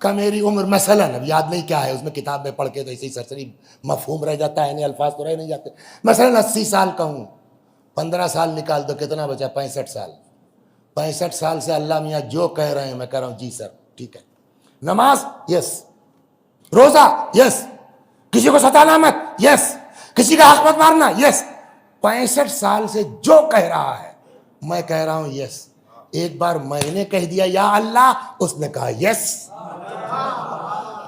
کا میری عمر مثلاً اب یاد نہیں کیا ہے اس میں، کتاب میں پڑھ کے تو ایسے ہی سرسری مفہوم رہ جاتا ہے، نہیں الفاظ تو رہ نہیں جاتے. مثلاً 80 سال کا ہوں، 15 سال نکال دو کتنا بچا؟ 65 سال. 65 سال سے اللہ میاں جو کہہ رہے ہیں میں کہہ رہا ہوں جی سر ٹھیک ہے. نماز یس، روزہ یس، کسی کو ستانا مت یس، کسی کا حق مت مارنا یس. 65 سال سے جو کہہ رہا ہے میں کہہ رہا ہوں یس. ایک بار میں نے کہہ دیا یا اللہ، اس نے کہا یس.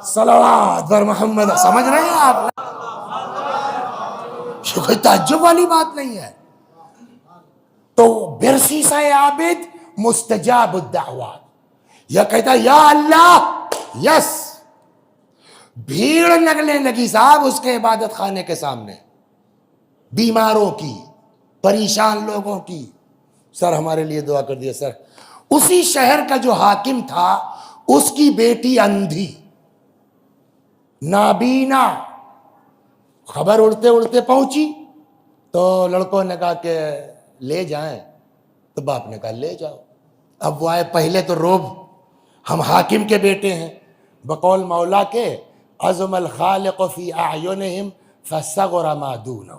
صلوات بر محمد. سمجھ رہے ہیں آپ؟ یہ کوئی تعجب والی بات نہیں ہے. تو برسیسہ عابد مستجاب الدعوات، یا کہتا یا اللہ یس. بھیڑ لگنے لگی صاحب اس کے عبادت خانے کے سامنے، بیماروں کی، پریشان لوگوں کی. سر ہمارے لیے دعا کر دیا سر. اسی شہر کا جو حاکم تھا اس کی بیٹی اندھی، نابینا. خبر اڑتے اڑتے پہنچی تو لڑکوں نے کہا کہ لے جائیں، تو باپ نے کہا لے جاؤ. اب وہ آئے، پہلے تو روب، ہم حاکم کے بیٹے ہیں، بقول مولا کے عظم الخالق فی اعینہم فصغر ما دونہ.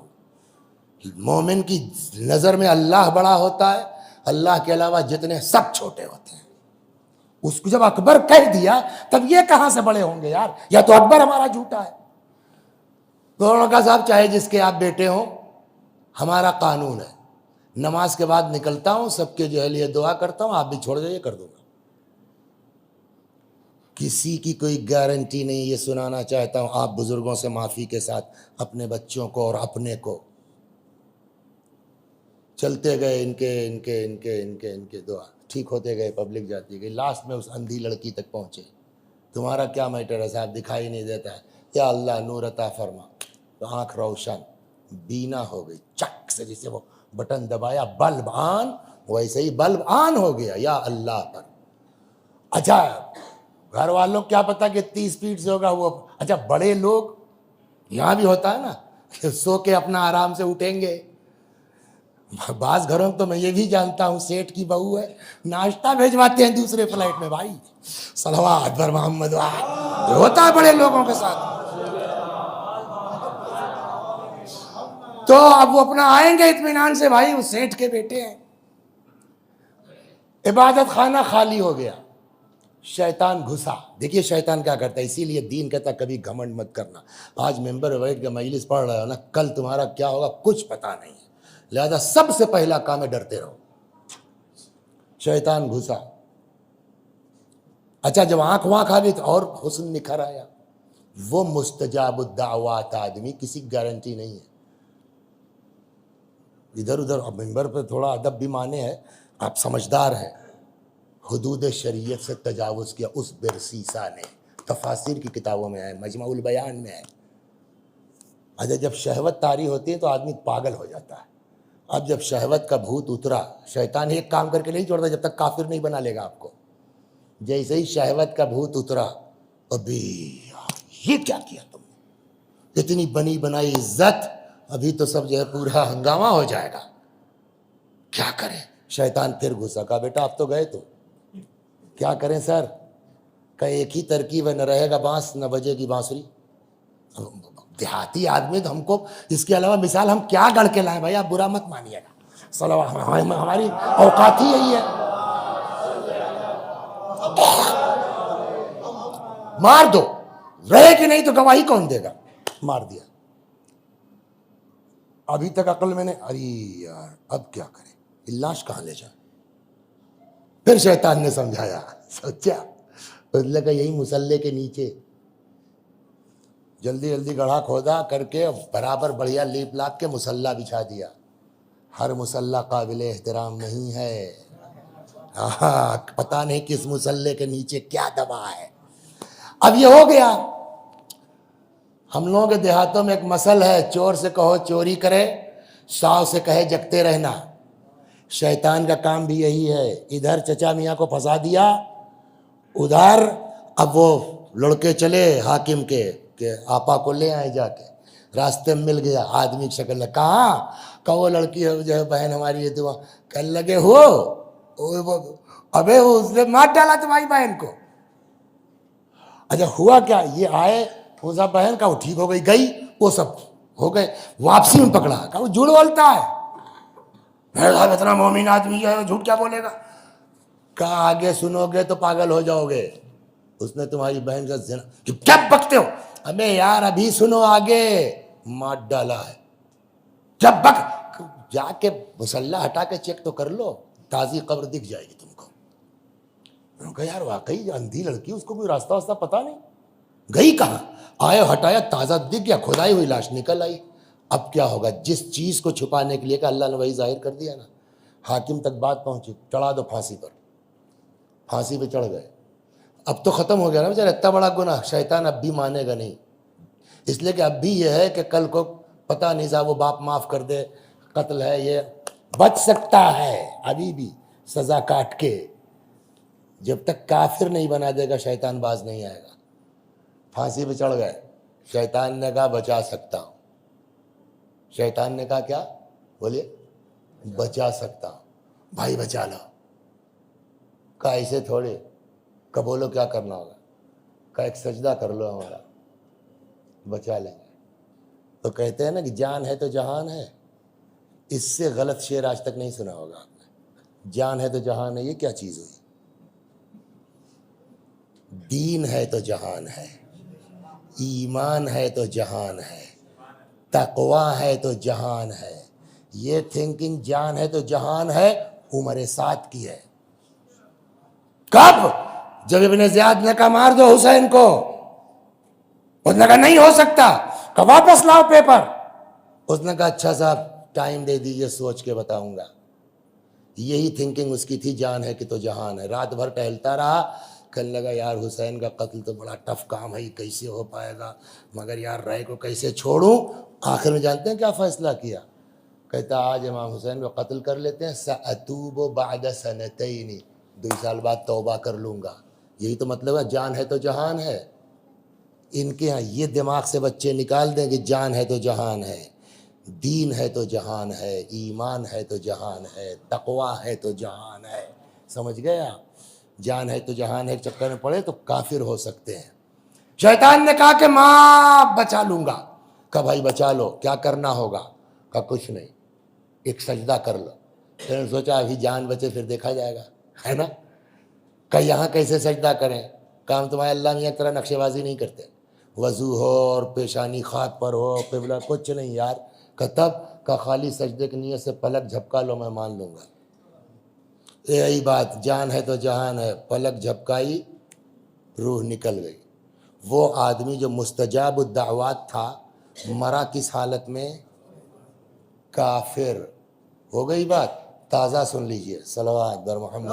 مومن کی نظر میں اللہ بڑا ہوتا ہے، اللہ کے علاوہ جتنے سب چھوٹے ہوتے ہیں. اس کو جب اکبر کہہ دیا تب یہ کہاں سے بڑے ہوں گے یار؟ یا تو اکبر ہمارا جھوٹا ہے. دونوں کا صاحب چاہے جس کے آپ بیٹے ہوں، ہمارا قانون ہے نماز کے بعد نکلتا ہوں، سب کے جو ہے لیے دعا کرتا ہوں، آپ بھی چھوڑ جائیے کر دوں گا. کسی کی کوئی گارنٹی نہیں. یہ سنانا چاہتا ہوں آپ بزرگوں سے معافی کے ساتھ، اپنے بچوں کو اور اپنے کو. چلتے گئے ان کے دعا ٹھیک ہوتے گئے، پبلک جاتی گئی. لاسٹ میں اس اندھی لڑکی تک پہنچے. تمہارا کیا میٹر ہے صاحب؟ دکھائی نہیں دیتا ہے. یا اللہ نور عطا فرما. تو آنکھ روشن، بینا ہو گئی چک سے، جسے وہ بٹن دبایا بلب آن، ویسے ہی بلب آن ہو گیا. یا اللہ پر. اچھا گھر والوں کیا پتا کہ 30 فیٹ سے ہوگا وہ. اچھا بڑے لوگ، یہاں بھی ہوتا ہے نا کہ سو کے اپنا آرام سے اٹھیں گے. بعض گھروں میں تو میں یہ بھی جانتا ہوں، سیٹ کی بہو ہے، ناشتہ بھیجواتے ہیں دوسرے فلائٹ میں. بھائی صلوات بر محمد. یہ ہوتا ہے بڑے لوگوں کے ساتھ. تو اب وہ اپنا آئیں گے اطمینان سے. بھائی وہ سیٹ کے بیٹے ہیں. عبادت خانہ خالی ہو گیا، شیطان گھسا. دیکھیے شیطان کیا کرتا ہے. اسی لیے دین کہتا کبھی گھمنڈ مت کرنا. آج ممبر بیٹھ کے مجلس پڑھ رہے ہو نا، کل تمہارا کیا ہوگا کچھ پتا نہیں ہے. لہذا سب سے پہلا کام ہے ڈرتے رہو. شیطان گھسا. اچھا جب آنکھ آ گئی تو اور حسن نکھر آیا. وہ مستجاب الدعوات آدمی، کسی کی گارنٹی نہیں ہے. ادھر ادھر. اب ممبر پہ تھوڑا ادب بھی مانے ہے، آپ سمجھدار ہیں. حدود شریعت سے تجاوز کیا اس برسیسا نے. تفاسیر کی کتابوں میں ہے، مجمع البیان میں ہے. اچھا جب شہوت طاری ہوتی ہے تو آدمی پاگل ہو جاتا ہے. اب جب شہوت کا بھوت اترا، شیطان ایک کام کر کے نہیں چھوڑتا جب تک کافر نہیں بنا لے گا آپ کو. جیسے ہی شہوت کا بھوت اترا، ابھی یہ کیا کیا تم نے؟ اتنی بنی بنائی عزت، ابھی تو سب جو ہے پورا ہنگامہ ہو جائے گا. کیا کریں؟ شیطان پھر گھسا. کہا بیٹا اب تو گئے تو کیا کریں سر؟ کہ ایک ہی ترکیب ہے، نہ رہے گا بانس نہ بجے گی بانسری. دیہاتی آدمی تو ہم کو اس کے علاوہ مثال ہم کیا گڑھ کے لائیں؟ بھائی آپ برا مت مانیے گا، ہماری اوقات ہی یہی ہے. مار دو، رہے کہ نہیں تو گواہی کون دے گا؟ مار دیا. ابھی تک عقل میں نے ارے یار اب کیا کریں، لاش کہاں لے جائیں؟ پھر شیطان نے سمجھایا، سوچا اس نے کہا یہی مسلح کے نیچے. جلدی جلدی گڑھا کھودا کر کے برابر بڑھیا لیپ لات کے مسلح بچھا دیا. ہر مسلح قابل احترام نہیں ہے. پتہ نہیں کس مسلح کے نیچے کیا دبا ہے. اب یہ ہو گیا. ہم لوگوں کے دیہاتوں میں ایک مثل ہے، چور سے کہو چوری کرے، ساؤ سے کہے جگتے رہنا. شیطان کا کام بھی یہی ہے. ادھر چچا میاں کو پھنسا دیا، ادھر اب وہ لڑکے چلے حاکم کے کہ آپا کو لے آئے. جا کے راستے میں مل گیا آدمی کی شکل. کہاں کہ وہ لڑکی ہے جو ہے بہن ہماری ہے. تو کہنے لگے ہو ابے اس نے مار ڈالا تمہاری بہن کو. اچھا ہوا کیا؟ یہ آئے موسیٰ بہن کا وہ ٹھیک ہو گئی، گئی وہ سب ہو گئے، واپسی میں پکڑا کہا وہ جھوٹ بولتا ہے، میرے صاحب اتنا مومن آدمی ہے جھوٹ کیا بولے گا؟ کہا آگے سنو گے تو پاگل ہو جاؤ گے، اس نے تمہاری بہن کا زنا، کیا بکتے ہو؟ ابے یار ابھی سنو آگے، مار ڈالا ہے، جب بک جا کے مسلح ہٹا کے چیک تو کر لو، تازی قبر دکھ جائے گی تم کو۔ انہوں نے کہا یار واقعی اندھی لڑکی، اس کو کوئی راستہ واسطہ پتا نہیں، گئی کہاں؟ آئے ہٹایا، تازہ دکھ گیا، کھدائی ہوئی لاش نکل آئی۔ اب کیا ہوگا؟ جس چیز کو چھپانے کے لیے کہ اللہ نے وہی ظاہر کر دیا نا، حاکم تک بات پہنچی، چڑھا دو پھانسی پر، پھانسی پہ چڑھ گئے۔ اب تو ختم ہو گیا نا بیچارہ، اتنا بڑا گناہ شیطان اب بھی مانے گا نہیں، اس لیے کہ اب بھی یہ ہے کہ کل کو پتہ نہیں صاحب وہ باپ معاف کر دے، قتل ہے، یہ بچ سکتا ہے ابھی بھی سزا کاٹ کے، جب تک کافر نہیں بنا دے گا شیطان باز نہیں آئے گا۔ پھانسی پہ چڑھ گئے، شیطان نے کہا بچا سکتا ہوں، شیطان نے کہا کیا؟ بولیے، بچا سکتا ہوں، بھائی بچا لو۔ کہا ایسے تھوڑے، کہ بولو کیا کرنا ہوگا؟ کہا ایک سجدہ کر لو ہمارا، بچا لیں گے۔ تو کہتے ہیں نا کہ جان ہے تو جہان ہے، اس سے غلط شعر آج تک نہیں سنا ہوگا آپ نے۔ جان ہے تو جہان ہے، یہ کیا چیز ہوئی؟ دین ہے تو جہان ہے، ایمان ہے تو جہان ہے، تقوی ہے تو جہان ہے۔ یہ تھنکنگ جان ہے تو جہان ہے عمر سعد کی ہے۔ کب؟ جب ابن زیاد نے کہا مار دو حسین کو، اس نے کہا نہیں ہو سکتا، کہ واپس لاؤ پیپر۔ اس نے کہا اچھا صاحب ٹائم دے دیجیے، سوچ کے بتاؤں گا۔ یہی تھنکنگ اس کی تھی، جان ہے کہ تو جہان ہے۔ رات بھر ٹہلتا رہا، کہنے لگا یار حسین کا قتل تو بڑا ٹف کام ہے، کیسے ہو پائے گا، مگر یار رائے کو کیسے چھوڑوں۔ آخر میں جانتے ہیں کیا فیصلہ کیا؟ کہتا آج امام حسین کو قتل کر لیتے ہیں، سأتوب بعد سنتین، 2 سال بعد توبہ کر لوں گا۔ یہی تو مطلب ہے جان ہے تو جہان ہے۔ ان کے ہاں یہ دماغ سے بچے نکال دیں کہ جان ہے تو جہان ہے، دین ہے تو جہان ہے، ایمان ہے تو جہان ہے، تقوی ہے تو جہان ہے۔ سمجھ گئے آپ؟ جان ہے تو جہان ہے چکر میں پڑے تو کافر ہو سکتے ہیں۔ شیطان نے کہا کہ ماں بچا لوں گا، کہا بھائی بچا لو، کیا کرنا ہوگا؟ کہا کچھ نہیں، ایک سجدہ کر لو۔ پھر نے سوچا ابھی جان بچے پھر دیکھا جائے گا، ہے نا؟ کہ یہاں کیسے سجدہ کریں؟ کام تمہارے اللہ میاں کی طرح نقشے بازی نہیں کرتے، وضو ہو اور پیشانی خاک پر ہو، قبلہ کچھ نہیں یار۔ کہ تب کا خالی سجدے کی نیت سے پلک جھپکا لو، میں مان لوں گا۔ یہی بات، جان ہے تو جہان ہے، پلک جھپکائی روح نکل گئی۔ وہ آدمی جو مستجاب الدعوات تھا، مرا کس حالت میں؟ کافر۔ ہو گئی بات؟ تازہ سن لیجئے، صلوات بر محمد۔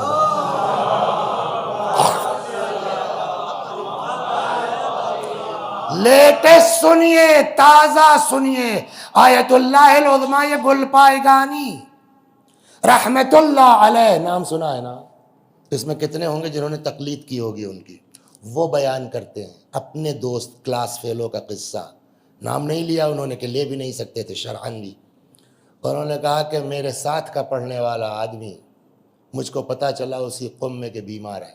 لیٹسٹ سنیے، تازہ سنیے، آیت اللہ العظمیٰ، یہ گل پائگانی رحمت اللہ علیہ، نام سنا ہے نا؟ اس میں کتنے ہوں گے جنہوں نے تقلید کی ہوگی ان کی؟ وہ بیان کرتے ہیں اپنے دوست کلاس فیلو کا قصہ، نام نہیں لیا انہوں نے کہ لے بھی نہیں سکتے تھے شرعاً بھی۔ انہوں نے کہا کہ میرے ساتھ کا پڑھنے والا آدمی، مجھ کو پتہ چلا اسی قوم میں کہ بیمار ہے،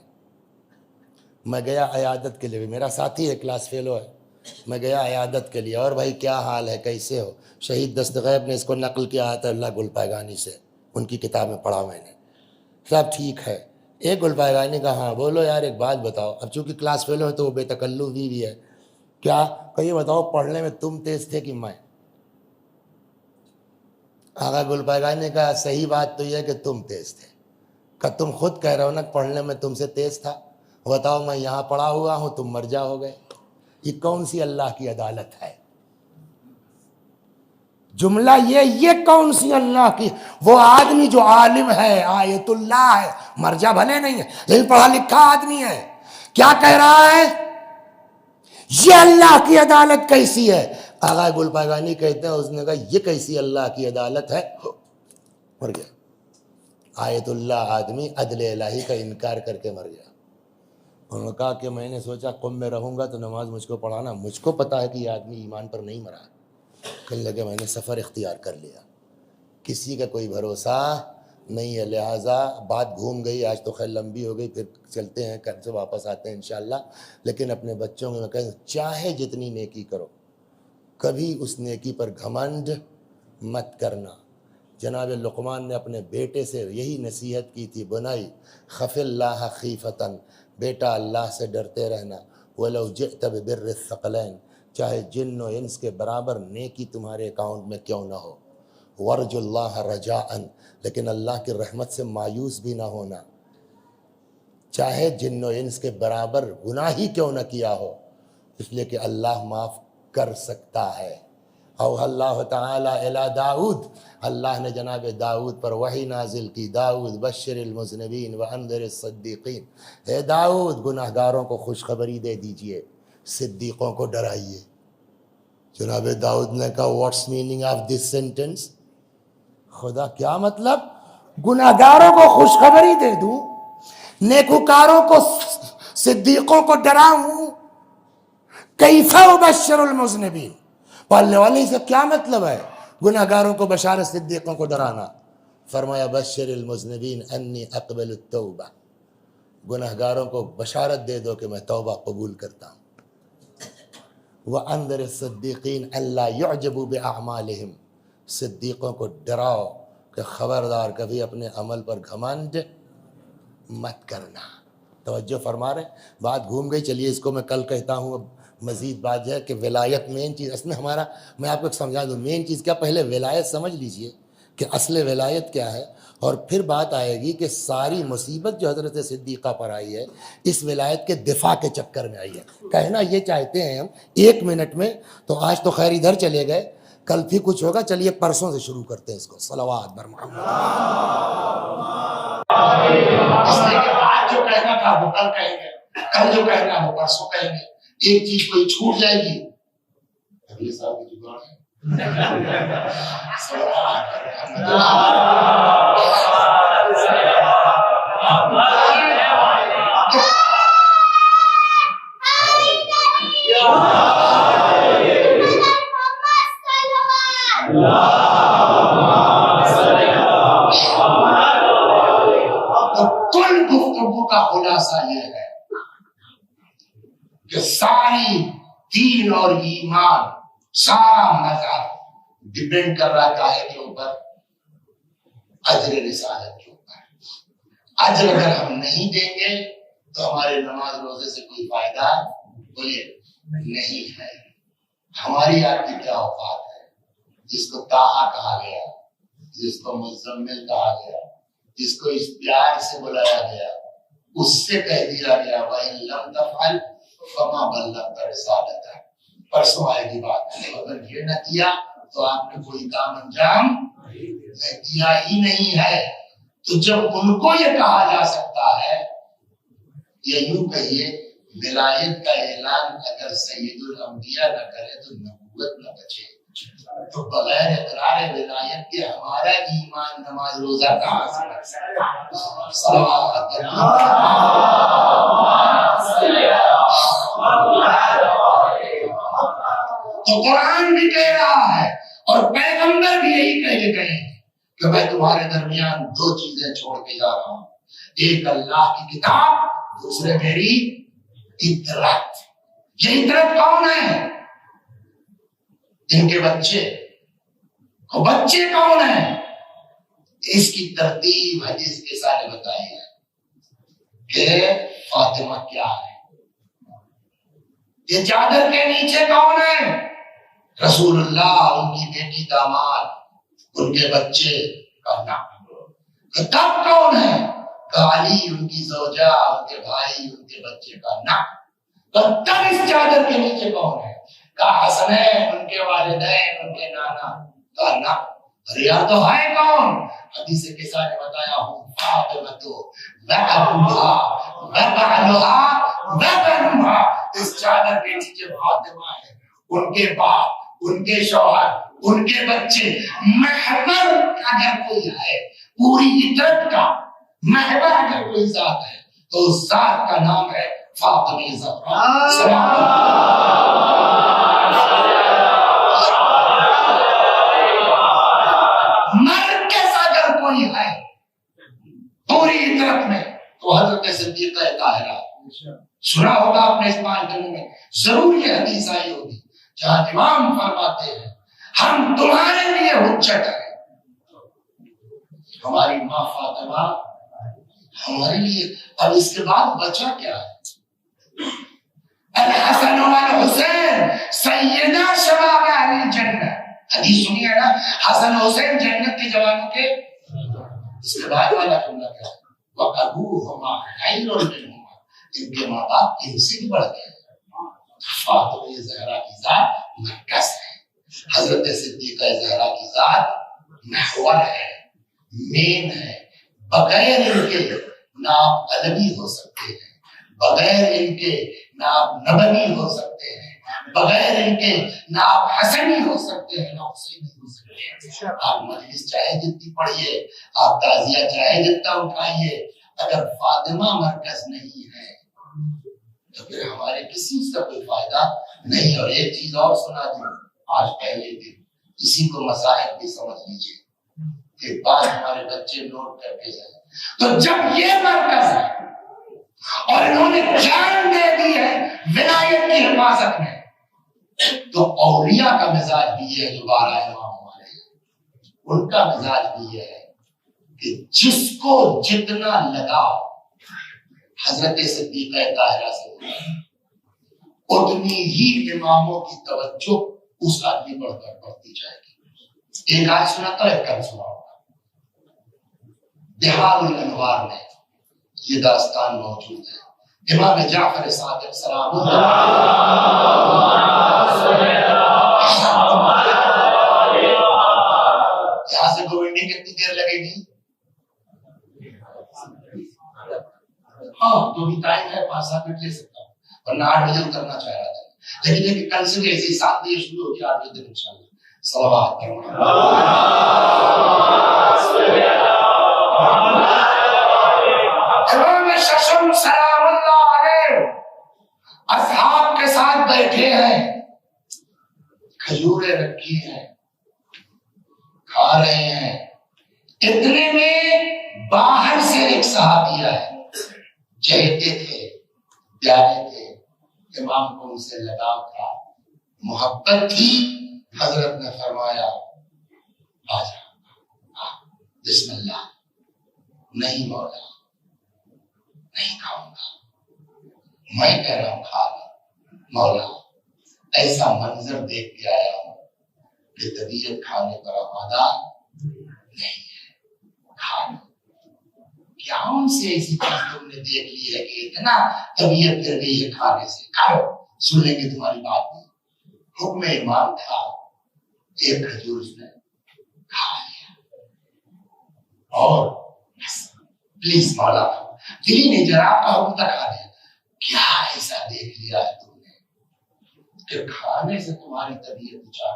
میں گیا عیادت کے لیے، میرا ساتھی ہے کلاس فیلو ہے، میں گیا عیادت کے لیے، اور بھائی کیا حال ہے، کیسے ہو؟ شہید دستغیب نے اس کو نقل کیا آتا اللہ گل پائگانی سے، ان کی کتاب میں پڑھا میں نے، صاحب ٹھیک ہے۔ ایک گل پائگانی کا ہاں بولو یار ایک بات بتاؤ، اب چونکہ کلاس فیلو ہے تو وہ بے تکلف بھی ہے، کیا کہ یہ بتاؤ پڑھنے میں تم تیز تھے کہ میں؟ آقا گل پائگانی نے کہا صحیح بات تو یہ ہے کہ تم تیز تھے، کہ تم خود کہہ رہے ہو نا پڑھنے میں تم سے تیز تھا، بتاؤ میں یہاں پڑھا ہوا ہوں تم مرجع ہو گئے، یہ کون سی اللہ کی عدالت ہے؟ جملہ یہ کون سی اللہ کی؟ وہ آدمی جو عالم ہے، آیت اللہ ہے، مرجع بھلے نہیں ہے لیکن پڑھا لکھا آدمی ہے، کیا کہہ رہا ہے؟ یہ اللہ کی عدالت کیسی ہے؟ آغا گل پائگانی کہتے ہیں اس نے کہا یہ کیسی اللہ کی عدالت ہے؟ مر گیا۔ آیت اللہ آدمی عدل الہی کا انکار کر کے مر گیا۔ انہوں نے کہا کہ میں نے سوچا قم میں رہوں گا تو نماز مجھ کو پڑھانا، مجھ کو پتا ہے کہ یہ آدمی ایمان پر نہیں مرا، کہنے لگے میں نے سفر اختیار کر لیا، کسی کا کوئی بھروسہ نہیں ہے، لہٰذا بات گھوم گئی، آج تو خیر لمبی ہو گئی، پھر چلتے ہیں کل سے واپس آتے ہیں انشاءاللہ. لیکن اپنے بچوں میں کہیں چاہے جتنی نیکی کرو کبھی اس نیکی پر گھمنڈ مت کرنا. جناب لقمان نے اپنے بیٹے سے یہی نصیحت کی تھی، بنائی خف اللہ خیفتاً، بیٹا اللہ سے ڈرتے رہنا، ولو جئت ببر الثقلین، چاہے جن و انس کے برابر نیکی تمہارے اکاؤنٹ میں کیوں نہ ہو، ورج اللہ رجاءً، لیکن اللہ کی رحمت سے مایوس بھی نہ ہونا، چاہے جن و انس کے برابر گناہ ہی کیوں نہ کیا ہو، اس لیے کہ اللہ معاف کر سکتا ہے. او اللہ تعالی الی داؤد، اللہ نے جناب داؤد پر وحی نازل کی، داؤد بشر المذنبین وانذر الصدیقین، اے داؤد گناہ گاروں کو خوشخبری دے دیجئے، صدیقوں کو ڈرائیے. جناب داؤد نے کہا what's meaning of this sentence, خدا کیا مطلب، گناہ گاروں کو خوشخبری دے دوں، نیکوکاروں کو صدیقوں کو ڈراؤں، کیف ابشر المذنبین، پالنے والے سے کیا مطلب ہے گناہ گاروں کو بشارت صدیقوں کو ڈرانا. فرمایا بشر المذنبین انی اقبل التوبہ، گناہ گاروں کو بشارت دے دو کہ میں توبہ قبول کرتا ہوں. وانذر الصدیقین الا یعجبوا باعمالہم، صدیقوں کو ڈراؤ کہ خبردار کبھی اپنے عمل پر گھمنڈ مت کرنا. توجہ فرما رہے، بات گھوم گئی، چلیے اس کو میں کل کہتا ہوں. اب مزید بات ہے کہ ولایت مین چیز، اصل میں ہمارا، میں آپ کو سمجھا دوں مین چیز کیا، پہلے ولایت سمجھ لیجئے کہ اصل ولایت کیا ہے، اور پھر بات آئے گی کہ ساری مصیبت جو حضرت صدیقہ پر آئی ہے اس ولایت کے دفاع کے چکر میں آئی ہے. کہنا یہ چاہتے ہیں ہم 1 منٹ میں، تو آج تو خیر ادھر چلے گئے، کل بھی کچھ ہوگا. چلیے پرسوں سے شروع کرتے ہیں اس کو. صلوات بر محمد. اس لیے کہ آج جو کہنا تھا وہ کل کہیں گے، کل جو کہنا وہ پرسوں کہیں گے. ایک چیز کوئی چھوٹ جائے گی اگلے سال کی جگہ ہے. کل گفتگو کا خلاصہ یہ ہے کہ ساری دین اور ایمان، سارا مذہب ڈیپینڈ کر رہا ہے کاہے کے اوپر، اجر رسالت کے اوپر. اجر اگر ہم نہیں دیں گے تو ہمارے نماز روزے سے کوئی فائدہ بولے نہیں ہے. ہماری آپ کی کیا اوقات ہے، جس کو طٰہٰ کہا گیا، جس کو مزمل کہا گیا، جس کو اس پیار سے بلایا گیا، اس سے کہہ دیا گیا وَإِن لَمْ تَفْعَلْ فَمَا بَلَّغْتَ رِسَالَتَهُ. پرسوں آئے گی بات، اگر یہ نہ کیا تو آپ نے کوئی کام انجام کیا ہی نہیں ہے. تو جب ان کو یہ کہا جا سکتا ہے، یہ یوں کہیے ولایت کا اعلان اگر سید الانبیاء نہ کرے تو نبوت نہ بچے. تو بغیر اقرار ولایت کے ہمارا ایمان نماز روزہ کہاں سے بچ سکتا ہے؟ تو قرآن بھی کہہ رہا ہے اور پیغمبر بھی یہی کہہ کے گئے کہ میں تمہارے درمیان 2 چیزیں چھوڑ کے جا رہا ہوں، ایک اللہ کی کتاب، دوسرے میری اطاعت. یہ اطاعت کون ہے؟ ان کے بچے. بچے کون ہیں؟ اس کی ترتیب حدیث کے ساتھ بتائی ہے کہ فاطمہ کیا ہے، یہ چادر کے نیچے کون ہے؟ رسول اللہ، ان کی بیٹی داماد، ان کے بچے کا نام. تب کون ہے؟ علی، ان کی زوجہ، ان کے بھائی، ان کے بچے کا نام. تب اس چادر کے نیچے کون ہے؟ حسنین، ان کے والدین، ان کے نانا کا نام. ریا تو ہے کون؟ حدیث کے ساتھ بتایا ہوں فاطمہ تو وابوہا وبعلہا وبنوہا. اس چادر کے نیچے فاطمہ ہے، ان کے باپ، ان کے شوہر، ان کے بچے. محور اگر کوئی ہے پوری عطرت کا محور اگر کوئی ذات ہے تو اس ذات کا نام ہے فاطمی زہرا. مرکز اگر کوئی ہے پوری عطرت میں. تو حضرت صدیقہ طاہرہ سنا ہوگا آپ نے اس 5 دنوں میں ضرور یہ حدیث آئی ہوگی جہاں امام فرماتے ہیں ہم تمہارے لیے حجت ہیں. ہماری ماں فاطمہ ہمارے لیے. اب اس کے بعد بچا کیا ہے؟ الحسن والحسین سیدہ شباب اہل الجنہ. حدیث سنی ہے نا, حسن حسین جنت کے جوانوں کے. اس کے بعد والا جملہ کیا ہے؟ وَأَبُوهُمَا خَيْرٌ مِنْهُمَا. ان کے ماں باپ ان سے بھی بڑھ گئے. فاطمہ زہرا کی ذات مرکز ہے, حضرت صدیقہ زہرا کی ذات محور ہے, مین ہے. بغیر ان کے نہ آپ ادبی ہو سکتے ہیں, بغیر ان کے نہ آپ نبوی ہو سکتے ہیں, بغیر ان کے نہ آپ حسنی ہو سکتے ہیں, نہ حسینی ہو سکتے ہیں. آپ مجلس چاہے جتنی پڑھیے, آپ تعزیہ چاہے جتنا اٹھائیے, اگر فاطمہ مرکز نہیں ہے تو پھر ہمارے کسی سے کوئی فائدہ نہیں. اور ایک چیز اور سنا دوں, آج پہلے دن اسی کو مصاحب بھی سمجھ لیجیے. ایک بات ہمارے بچے نوٹ کر کے جائیں, تو جب یہ مرکز ہے اور انہوں نے جان دے دی ہے ولایت کی حفاظت میں, تو اولیاء کا مزاج بھی یہ ہے جو 12 امام ہمارے ہیں, ان کا مزاج بھی یہ ہے کہ جس کو جتنا لگاؤ حضرت صدیقہ طاہرہ سے اتنی ہی اماموں کی توجہ اس آدمی پر بڑھتی جائے گی. ایک آج سناتا ہے, کل سنا ہوگا, بہار الانوار میں یہ داستان موجود ہے. امام جعفر صادق سلام یہاں سے گوینڈی کتنی دیر لگے گی؟ ہاں تو بھی ٹائم ہے, 5-7 منٹ لے سکتا ہوں, ورنہ 8 بجے اترنا چاہ رہا تھا. لیکن کل سے بھی ایسی 7 بجے شروع ہوگی, 8 بجے تک انشاءاللہ. صلوات امام ششم سلام اللہ علیہ اصحاب کے ساتھ بیٹھے ہیں, کھجوریں رکھی ہیں, کھا رہے ہیں. اتنے میں باہر سے ایک صحابی آئے, چہتے تھے, پیارے تھے, امام کو ان سے لگاؤ تھا, محبت تھی. حضرت نے فرمایا آجا, بسم اللہ. نہیں مولا, نہیں کھاؤں گا, میں کہہ رہا ہوں کھا لو. مولا ایسا منظر دیکھ کے آیا ہوں کہ طبیعت کھانے پر آمادہ نہیں ہے, کھا لو. کیا ان سے ایسی چیز تم نے دیکھ لی ہے کہ اتنا طبیعت گر گئی ہے کھانے سے؟ کھاؤ, سن لیں گے تمہاری بات نہیں. حکم امام تھا, ایک کھجور اس نے کھا لیا, اور پلیز مولا دل ہی نہیں جرا آپ کا حکم تک آ گیا. کیا ایسا دیکھ لیا ہے تم نے کہ کھانے سے تمہاری طبیعت اچھا؟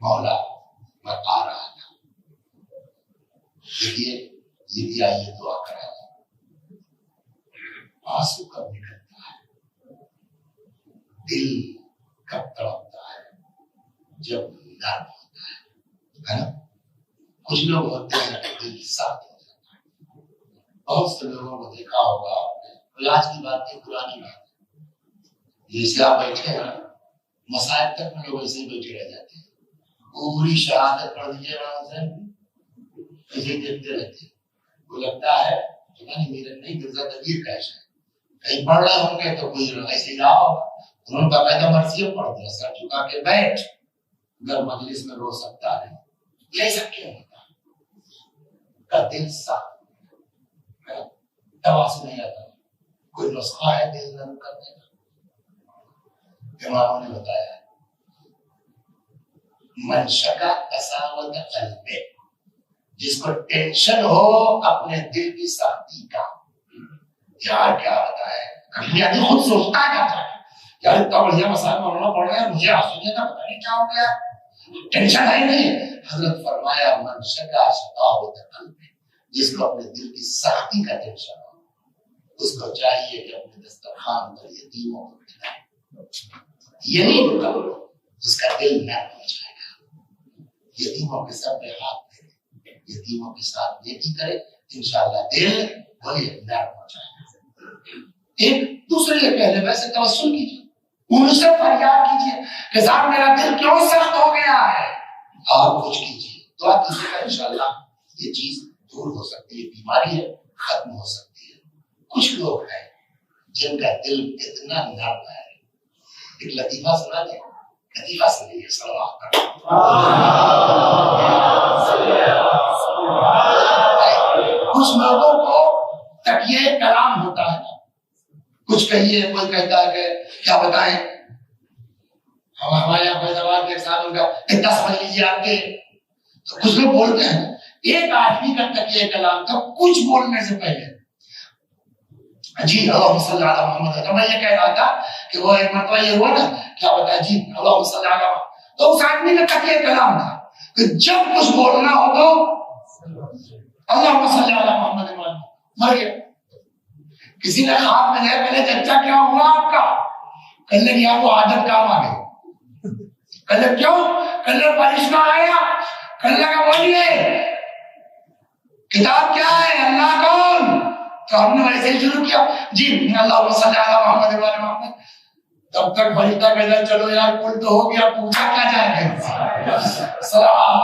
مولا میں آ رہا تھا. دیکھیے یہ بھی آئیے دعا کرا ہے. آنسو کب نکلتا ہے, دل کب تڑپتا ہے, جب نرم ہوتا ہے نا. کچھ لوگ ہوتے ہیں کہ دل سخت ہو جاتا ہے. بہت سے لوگوں کو دیکھا ہوگا آپ نے, کوئی آج کی بات نہیں, پرانی بات ہے. جیسے آپ بیٹھے ہیں نا, مسائل تک میں لوگ ایسے ہی بیٹھے رہ جاتے ہیں. پوری شہادت پڑھ دیجیے وہاں سے ایسے دیکھتے رہتے ہیں. وہ لگتا ہے پتا نہیں میرا نہیں مرزا دبیر کیش ہے, کہیں پڑھ رہے ہوں گے تو کوئی ایسے ہی رہا ہوگا. انہوں نے باقاعدہ مرثیہ پڑھ دیا, سر جھکا کے بیٹھ, اگر مجلس میں رو سکتا ہے. یہ سب کیوں ہوتا ہے؟ کا دل سخت, دوا سے نہیں آتا. کوئی نسخہ ہے دل نرم کرنے کا؟ اماموں نے بتایا من شکا قساوت قلبہ, جس کو ٹینشن ہو اپنے دل کی سختی کا. یار کیا بتائے, کبھی آدمی خود سوچتا ہے کیا یار اتنا بڑھیا مسائل مولانا پڑھ رہے ہیں, مجھے آسونے کا پتہ نہیں کیا ہو گیا, ٹینشن ہے نہیں. حضرت فرمایا من شکا شکاوت قلبہ, جس کو اپنے دل کی سختی کا ٹینشن ہو, اس کو چاہیے کہ اپنے دسترخوان پر یتیموں کو کھلائے. یہی ہوگا اس کا دل نرم ہو جائے گا. یتیموں کے سر پہ ہاتھ دے, یتیموں کے ساتھ نیکی کرے، انشاءاللہ دل بڑے نرم ہو جائے گا۔ ایک دوسرے کے اہل بیت سے توسل کیجیے، ان سے فریاد کیجیے کہ صاحب میرا دل کیوں سخت ہو گیا ہے، آپ کچھ کیجیے، دعا کیجیے گا، انشاءاللہ یہ چیز دور ہو سکتی ہے، بیماری ہے ختم ہو سکتی ہے۔ کچھ لوگ ہیں جن کا دل اتنا نرم ہے، ایک لطیفہ سنا دیں، لطیفہ سنیے، صلوات کریں۔ کچھ لوگوں کو تکیہ کلام ہوتا ہے، کچھ کہیے، کوئی کہتا ہے کہ کیا بتائیں، ہمارے یہاں فیضآباد کے ساتھ ان کا اتنا سمجھ لیجیے آپ کے، تو کچھ لوگ بولتے ہیں ایک آدمی کا تکیہ کلام تھا کچھ بولنے سے پہلے، جی اللہم صلی علی محمد، تو میں یہ کہہ رہا تھا کہ وہ ایک مرتبہ یہ ہوا نا، کیا بتایا جی اللہم صلی علی محمد، تو اس آدمی کا تکیہ کلام تھا کہ جب کچھ بولنا ہو تو اللہم صلی علی محمد، مر گیا۔ کسی نے خواب میں گئے، پہلے چچا کیا ہوا آپ کا، کہنے لگا وہ عادت کام آ گئی، کہنے کیوں، کہنے فرشتہ آیا، کہنے لگا بولیے کتاب کیا ہے، اللہ کون، تو ہم نے ویسے ہی شروع کیا، جی اللہم صلی علی محمد وعلی محمد، تب تک فرشتہ کہتا چلو یار کل تو ہو گیا، پوچھا کیا جائے گا، سلام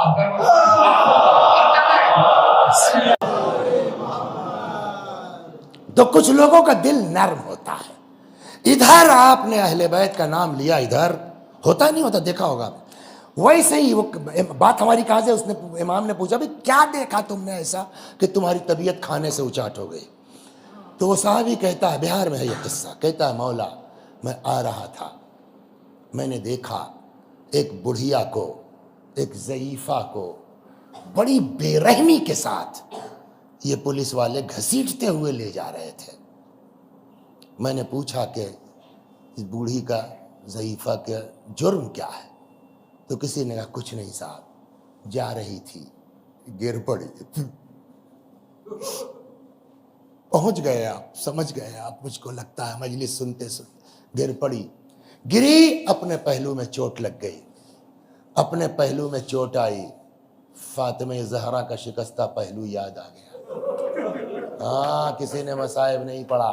تو کچھ لوگوں کا دل نرم ہوتا ہے، ادھر آپ نے اہل بیت کا نام لیا، ادھر ہوتا نہیں ہوتا، دیکھا ہوگا ویسے ہی۔ وہ بات ہماری کہاں سے، اس نے امام نے پوچھا بھی کیا دیکھا تم نے ایسا کہ تمہاری طبیعت کھانے سے اچاٹ ہو گئی، تو وہ صحابی کہتا ہے، بہار میں ہے یہ قصہ، کہتا ہے مولا میں آ رہا تھا، میں نے دیکھا ایک بڑھیا کو، ایک ضعیفہ کو بڑی بے رحمی کے ساتھ یہ پولیس والے گھسیٹتے ہوئے لے جا رہے تھے۔ میں نے پوچھا کہ اس بوڑھی کا، ضعیفہ کا جرم کیا ہے، تو کسی نے کہا کچھ نہیں صاحب، جا رہی تھی گر پڑی، پہنچ گئے آپ، سمجھ گئے آپ، مجھ کو لگتا ہے مجلس سنتے سنتے گر پڑی، گری، اپنے پہلو میں چوٹ لگ گئی، اپنے پہلو میں چوٹ آئی، فاطمہ زہرا کا شکستہ پہلو یاد آ گیا۔ ہاں، کسی نے مصائب نہیں پڑھا،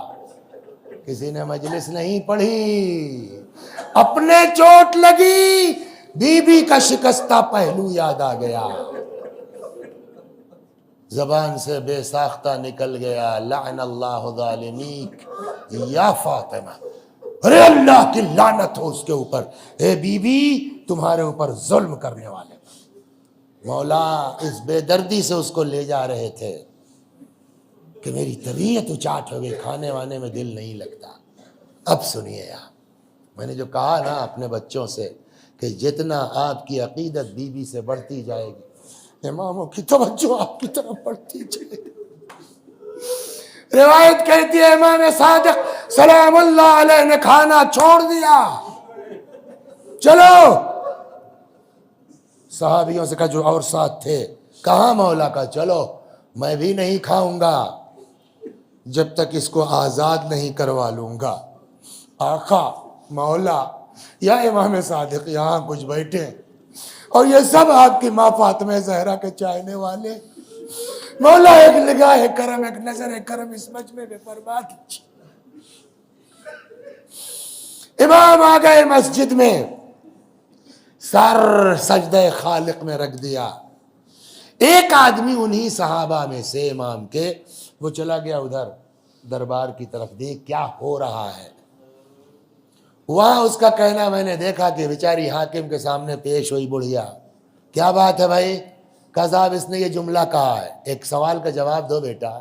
کسی نے مجلس نہیں پڑھی، اپنے چوٹ لگی، بی بی کا شکستہ پہلو یاد آ گیا، زبان سے بے ساختہ نکل گیا، لعن اللہ ظالمیک یا فاطمہ، ارے اللہ کی لعنت ہو اس کے اوپر، اے بی بی تمہارے اوپر ظلم کرنے والے۔ مولا اس بے دردی سے اس کو لے جا رہے تھے کہ میری طبیعت اچاٹ ہو گئی، کھانے وانے میں دل نہیں لگتا۔ اب سنیے آپ، میں نے جو کہا نا اپنے بچوں سے کہ جتنا آپ کی عقیدت بی بی سے بڑھتی جائے گی، اماموں کی توجہ آپ کی طرف بڑھتی جائے گی۔ روایت کہتی ہے امام صادق سلام اللہ علیہ نے کھانا چھوڑ دیا، چلو صحابیوں سے کہا جو اور ساتھ تھے، کہاں مولا کا، چلو میں بھی نہیں کھاؤں گا جب تک اس کو آزاد نہیں کروا لوں گا۔ آقا، مولا یا امام صادق یہاں کچھ بیٹھے اور یہ سب آپ کی ماں فاطمہ زہرا کے چاہنے والے، مولا ایک نگاہ کرم، ایک نظر کرم اس مجمع میں فرما دیجیے۔ امام آ گئے مسجد میں، سر سجدہ خالق میں رکھ دیا۔ ایک آدمی انہی صحابہ میں سے امام کے، وہ چلا گیا ادھر دربار کی طرف، دیکھ کیا ہو رہا ہے۔ وہاں اس کا کہنا میں نے دیکھا کہ بیچاری حاکم کے سامنے پیش ہوئی بڑھیا، کیا بات ہے بھائی، کہا صاحب اس نے یہ جملہ کہا ہے، ایک سوال کا جواب دو بیٹا،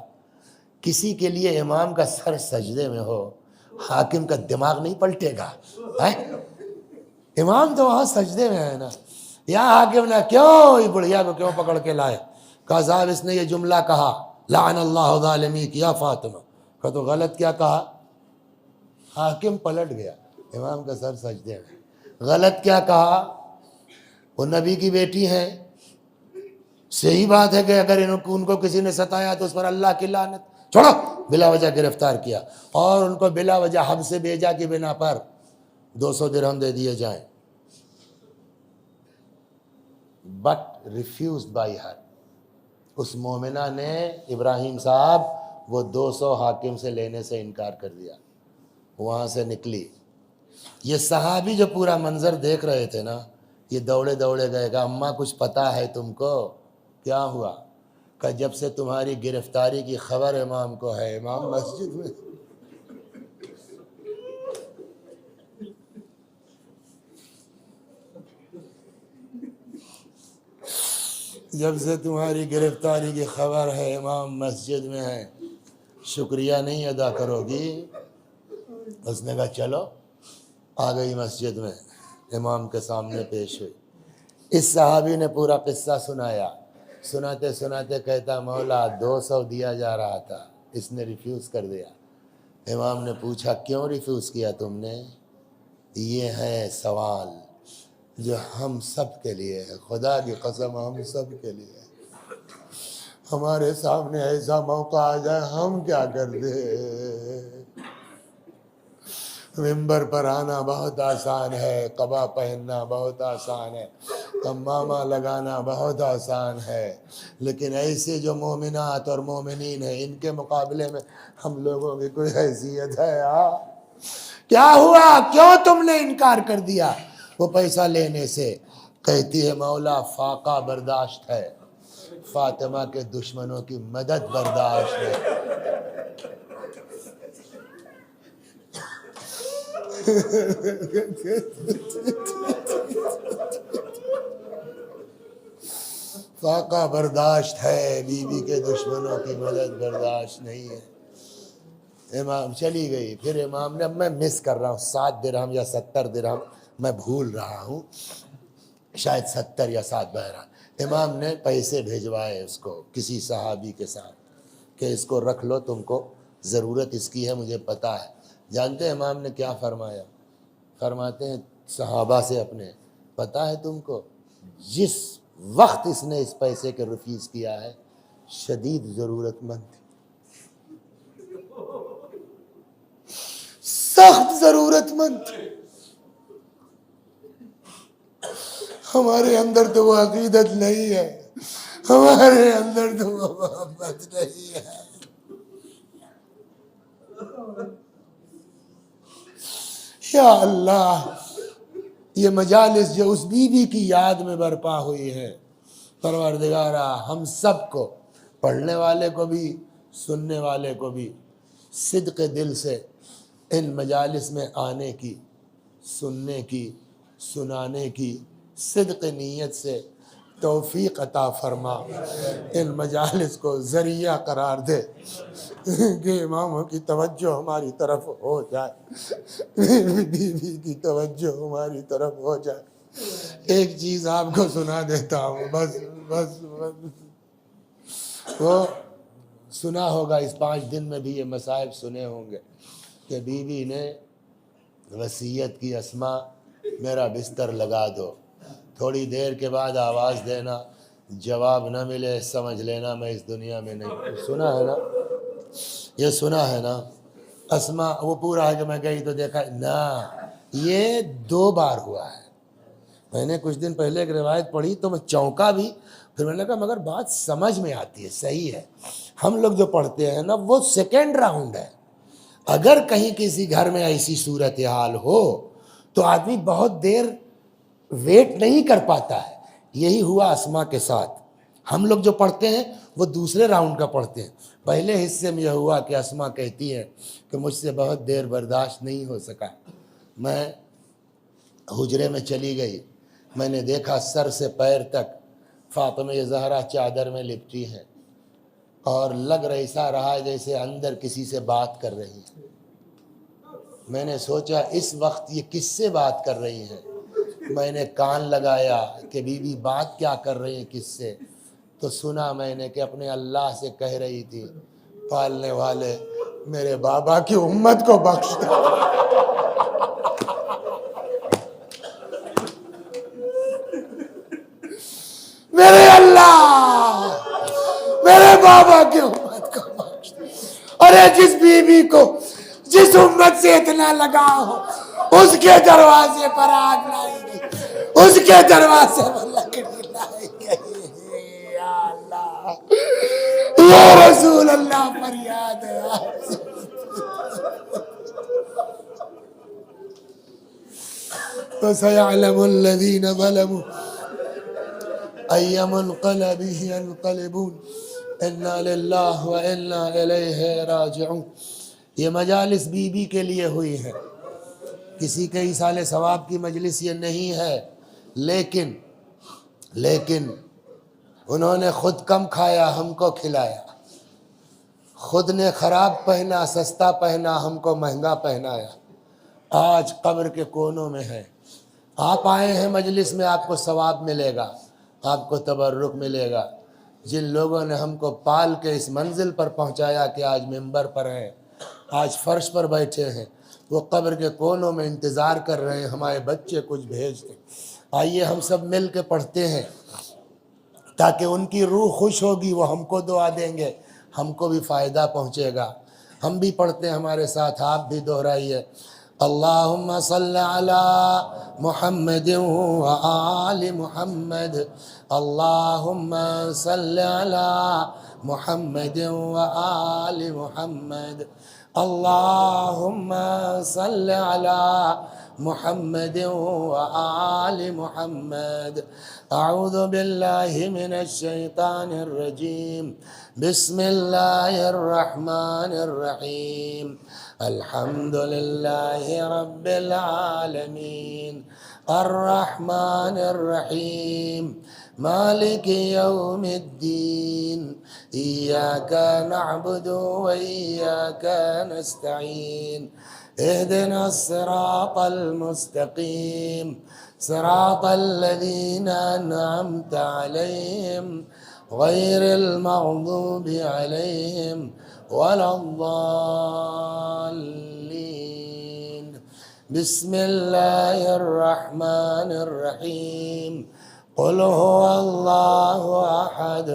کسی کے لیے امام کا سر سجدے میں ہو، حاکم کا دماغ نہیں پلٹے گا؟ امام تو وہاں سجدے میں ہے نا، یا حاکم نے کیوں یہ بڑھیا کو کیوں پکڑ کے لائے؟ کہا صاحب اس نے یہ جملہ کہا لعن اللہ ظالمیک یا فاطمہ، کہا تو غلط کیا کہا؟ حاکم پلٹ گیا، امام کا سر سجدے میں، غلط کیا کہا؟ وہ نبی کی بیٹی ہیں، صحیح بات ہے کہ اگر ان کو کسی نے ستایا تو اس پر اللہ کی لعنت، چھوڑو، بلا وجہ گرفتار کیا اور ان کو بلا وجہ حب سے بھیجا کی بنا پر 200 درہم دے دیے جائیں، بٹ ریفیوزڈ بائی ہر، اس مومنہ نے ابراہیم صاحب وہ 200 حاکم سے لینے سے انکار کر دیا، وہاں سے نکلی۔ یہ صحابی جو پورا منظر دیکھ رہے تھے نا، یہ دوڑے دوڑے گئے گا، اماں کچھ پتا ہے تم کو؟ کیا ہوا؟ کہ جب سے تمہاری گرفتاری کی خبر امام کو ہے، امام مسجد میں جب سے تمہاری گرفتاری کی خبر ہے، امام مسجد میں ہے، شکریہ نہیں ادا کرو گی؟ اس نے کہا چلو، آ گئی مسجد میں، امام کے سامنے پیش ہوئی۔ اس صحابی نے پورا قصہ سنایا، سناتے سناتے کہتا مولا 200 دیا جا رہا تھا، اس نے ریفیوز کر دیا۔ امام نے پوچھا کیوں ریفیوز کیا تم نے؟ یہ ہے سوال جو ہم سب کے لیے ہے، خدا کی قسم ہم سب کے لیے ہے۔ ہمارے سامنے ایسا موقع آ جائے ہم کیا کر دیں؟ ممبر پر آنا بہت آسان ہے، قبا پہننا بہت آسان ہے، امامہ لگانا بہت آسان ہے، لیکن ایسے جو مومنات اور مومنین ہیں ان کے مقابلے میں ہم لوگوں کی کوئی حیثیت ہے؟ کیا ہوا؟ کیوں تم نے انکار کر دیا وہ پیسہ لینے سے؟ کہتی ہے مولا فاقہ برداشت ہے، فاطمہ کے دشمنوں کی مدد برداشت ہے۔ فاقہ برداشت ہے، بیوی کے دشمنوں کی مدد برداشت نہیں ہے۔ امام چلی گئی، پھر امام نے، اب میں مس کر رہا ہوں 7 درہم یا 70 درہم، میں بھول رہا ہوں، شاید 70 یا 7، بہرحال امام نے پیسے بھیجوائے اس کو کسی صحابی کے ساتھ کہ اس کو رکھ لو، تم کو ضرورت اس کی ہے، مجھے پتا ہے۔ جانتے ہیں امام نے کیا فرمایا؟ فرماتے ہیں صحابہ سے اپنے، پتا ہے تم کو جس وقت اس نے اس پیسے کے ریفیوز کیا ہے شدید ضرورت مند تھی، سخت ضرورت مند تھی۔ ہمارے اندر تو وہ عقیدت نہیں ہے، ہمارے اندر تو وہ محبت نہیں ہے۔ یا اللہ، یہ مجالس جو اس بیوی کی یاد میں برپا ہوئی ہے، پروردگارا ہم سب کو، پڑھنے والے کو بھی سننے والے کو بھی، صدق دل سے ان مجالس میں آنے کی، سننے کی، سنانے کی صدق نیت سے توفیق عطا فرما، ان مجالس کو ذریعہ قرار دے کہ اماموں کی توجہ ہماری طرف ہو جائے، بیوی کی توجہ ہماری طرف ہو جائے۔ ایک چیز آپ کو سنا دیتا ہوں، بس وہ سنا ہوگا، اس 5 دن میں بھی یہ مصائب سنے ہوں گے کہ بیوی نے وصیت کی اسما میرا بستر لگا دو، تھوڑی دیر کے بعد آواز دینا، جواب نہ ملے سمجھ لینا میں اس دنیا میں نہیں۔ سنا ہے نا؟ یہ سنا ہے نا؟ اسما وہ پورا ہے کہ میں گئی تو دیکھا نہ، یہ 2 بار ہوا ہے۔ میں نے کچھ دن پہلے ایک روایت پڑھی تو میں چونکا بھی، پھر میں نے کہا مگر بات سمجھ میں آتی ہے، صحیح ہے۔ ہم لوگ جو پڑھتے ہیں نا وہ سیکنڈ راؤنڈ ہے، اگر کہیں کسی گھر میں ایسی صورتحال ہو تو آدمی بہت دیر ویٹ نہیں کر پاتا ہے۔ یہی ہوا اسما کے ساتھ۔ ہم لوگ جو پڑھتے ہیں وہ دوسرے راؤنڈ کا پڑھتے ہیں، پہلے حصے میں یہ ہوا کہ اسما کہتی ہے کہ مجھ سے بہت دیر برداشت نہیں ہو سکا، میں حجرے میں چلی گئی، میں نے دیکھا سر سے پیر تک فاطمہ زہرا چادر میں لپٹی ہیں اور لگ ایسا رہا جیسے اندر کسی سے بات کر رہی ہیں۔ میں نے سوچا اس وقت یہ کس سے بات کر رہی ہیں؟ میں نے کان لگایا کہ بی بی بات کیا کر رہی ہیں کس سے، تو سنا میں نے کہ اپنے اللہ سے کہہ رہی تھی پالنے والے میرے بابا کی امت کو بخش دے۔ میرے اللہ میرے بابا کی امت کو بخش دے۔ ارے جس بیوی کو جس امت سے اتنا لگاؤ ہو اس کے دروازے پر آگ لائی گئی، اس کے دروازے پر لکڑی لائی گئی۔ یا اللہ یا رسول اللہ فریاد ہے تو سیعلم الذین ظلموا ای منقلب ینقلبون انا للہ و انا الیہ راجعون۔ یہ مجالس بی بی کے لیے ہوئی ہے، کسی کے ایصال ثواب کی مجلس یہ نہیں ہے، لیکن انہوں نے خود کم کھایا، ہم کو کھلایا، خود نے خراب پہنا، سستا پہنا، ہم کو مہنگا پہنایا، آج قبر کے کونوں میں ہے۔ آپ آئے ہیں مجلس میں، آپ کو ثواب ملے گا، آپ کو تبرک ملے گا۔ جن لوگوں نے ہم کو پال کے اس منزل پر پہنچایا کہ آج ممبر پر ہیں، آج فرش پر بیٹھے ہیں، وہ قبر کے کونوں میں انتظار کر رہے ہیں ہمارے بچے کچھ بھیج دیں۔ آئیے ہم سب مل کے پڑھتے ہیں تاکہ ان کی روح خوش ہوگی، وہ ہم کو دعا دیں گے، ہم کو بھی فائدہ پہنچے گا۔ ہم بھی پڑھتے ہیں ہمارے ساتھ، آپ بھی دہرائیے۔ اللہم صل علی محمد و آل محمد، اللہم صل علی محمد و آل محمد، اللہم صل علی محمد و آل محمد۔ اعوذ باللہ من الشیطان الرجیم، بسم اللہ الرحمن الرحیم، الحمد للہ رب العالمین، الرحمن الرحیم، مالک یوم الدین، ایاک نعبد و ایاک نستعین، اہدنا الصراط المستقیم، صراط الذین انعمت علیہم غیر المغضوب علیہم ولا الضالین۔ بسم اللہ الرحمن الرحیم، قل هو اللہ احد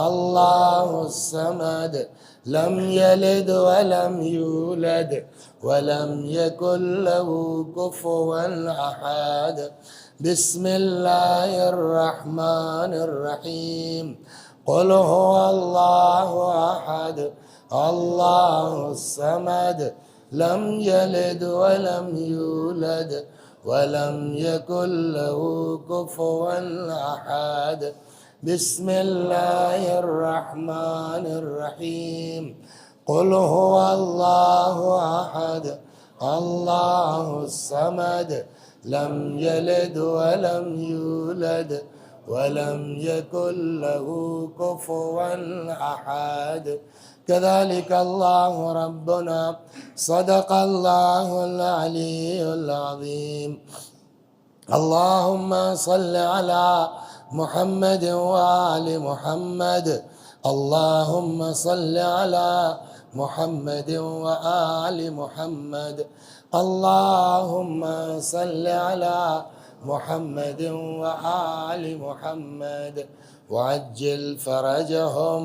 اللہ الصمد، لم یلد ولم یولد ولم یکن له کفوا احد۔ بسم اللہ الرحمن الرحیم، قل هو اللہ احد اللہ الصمد، لم یلد ولم یولد ولم یکن له کفوا احد۔ بسم اللہ الرحمن الرحیم، قل هو اللہ احد اللہ الصمد، لم یلد ولم یولد ولم یکن له کفوا احد۔ كذلك اللہ ربنا صدق اللہ العلی العظیم۔ اللہم صل علی محمد وآل محمد، اللہم صل علی محمد وآل محمد، اللہم صل علی محمد وآل محمد، وعجل فرجہم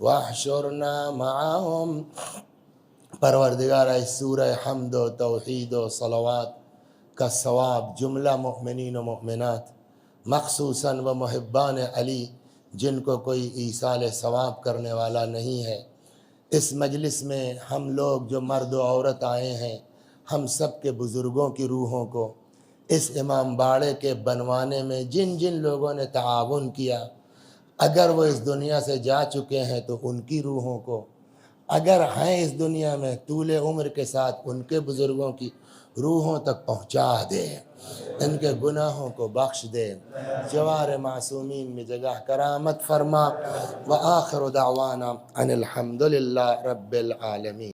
واحشرنا معہم۔ پروردگار اس سورہ حمد و توحید و صلوات کا ثواب جملہ مؤمنین و مؤمنات، مخصوصاً و محبان علی جن کو کوئی ایصال ثواب کرنے والا نہیں ہے، اس مجلس میں ہم لوگ جو مرد و عورت آئے ہیں، ہم سب کے بزرگوں کی روحوں کو اس امام باڑے کے بنوانے میں جن جن لوگوں نے تعاون کیا، اگر وہ اس دنیا سے جا چکے ہیں تو ان کی روحوں کو، اگر ہیں اس دنیا میں طول عمر کے ساتھ ان کے بزرگوں کی روحوں تک پہنچا دے، ان کے گناہوں کو بخش دے، جوار معصومین میں جگہ کرامت فرما۔ وآخر دعوانا ان الحمد للہ رب العالمین۔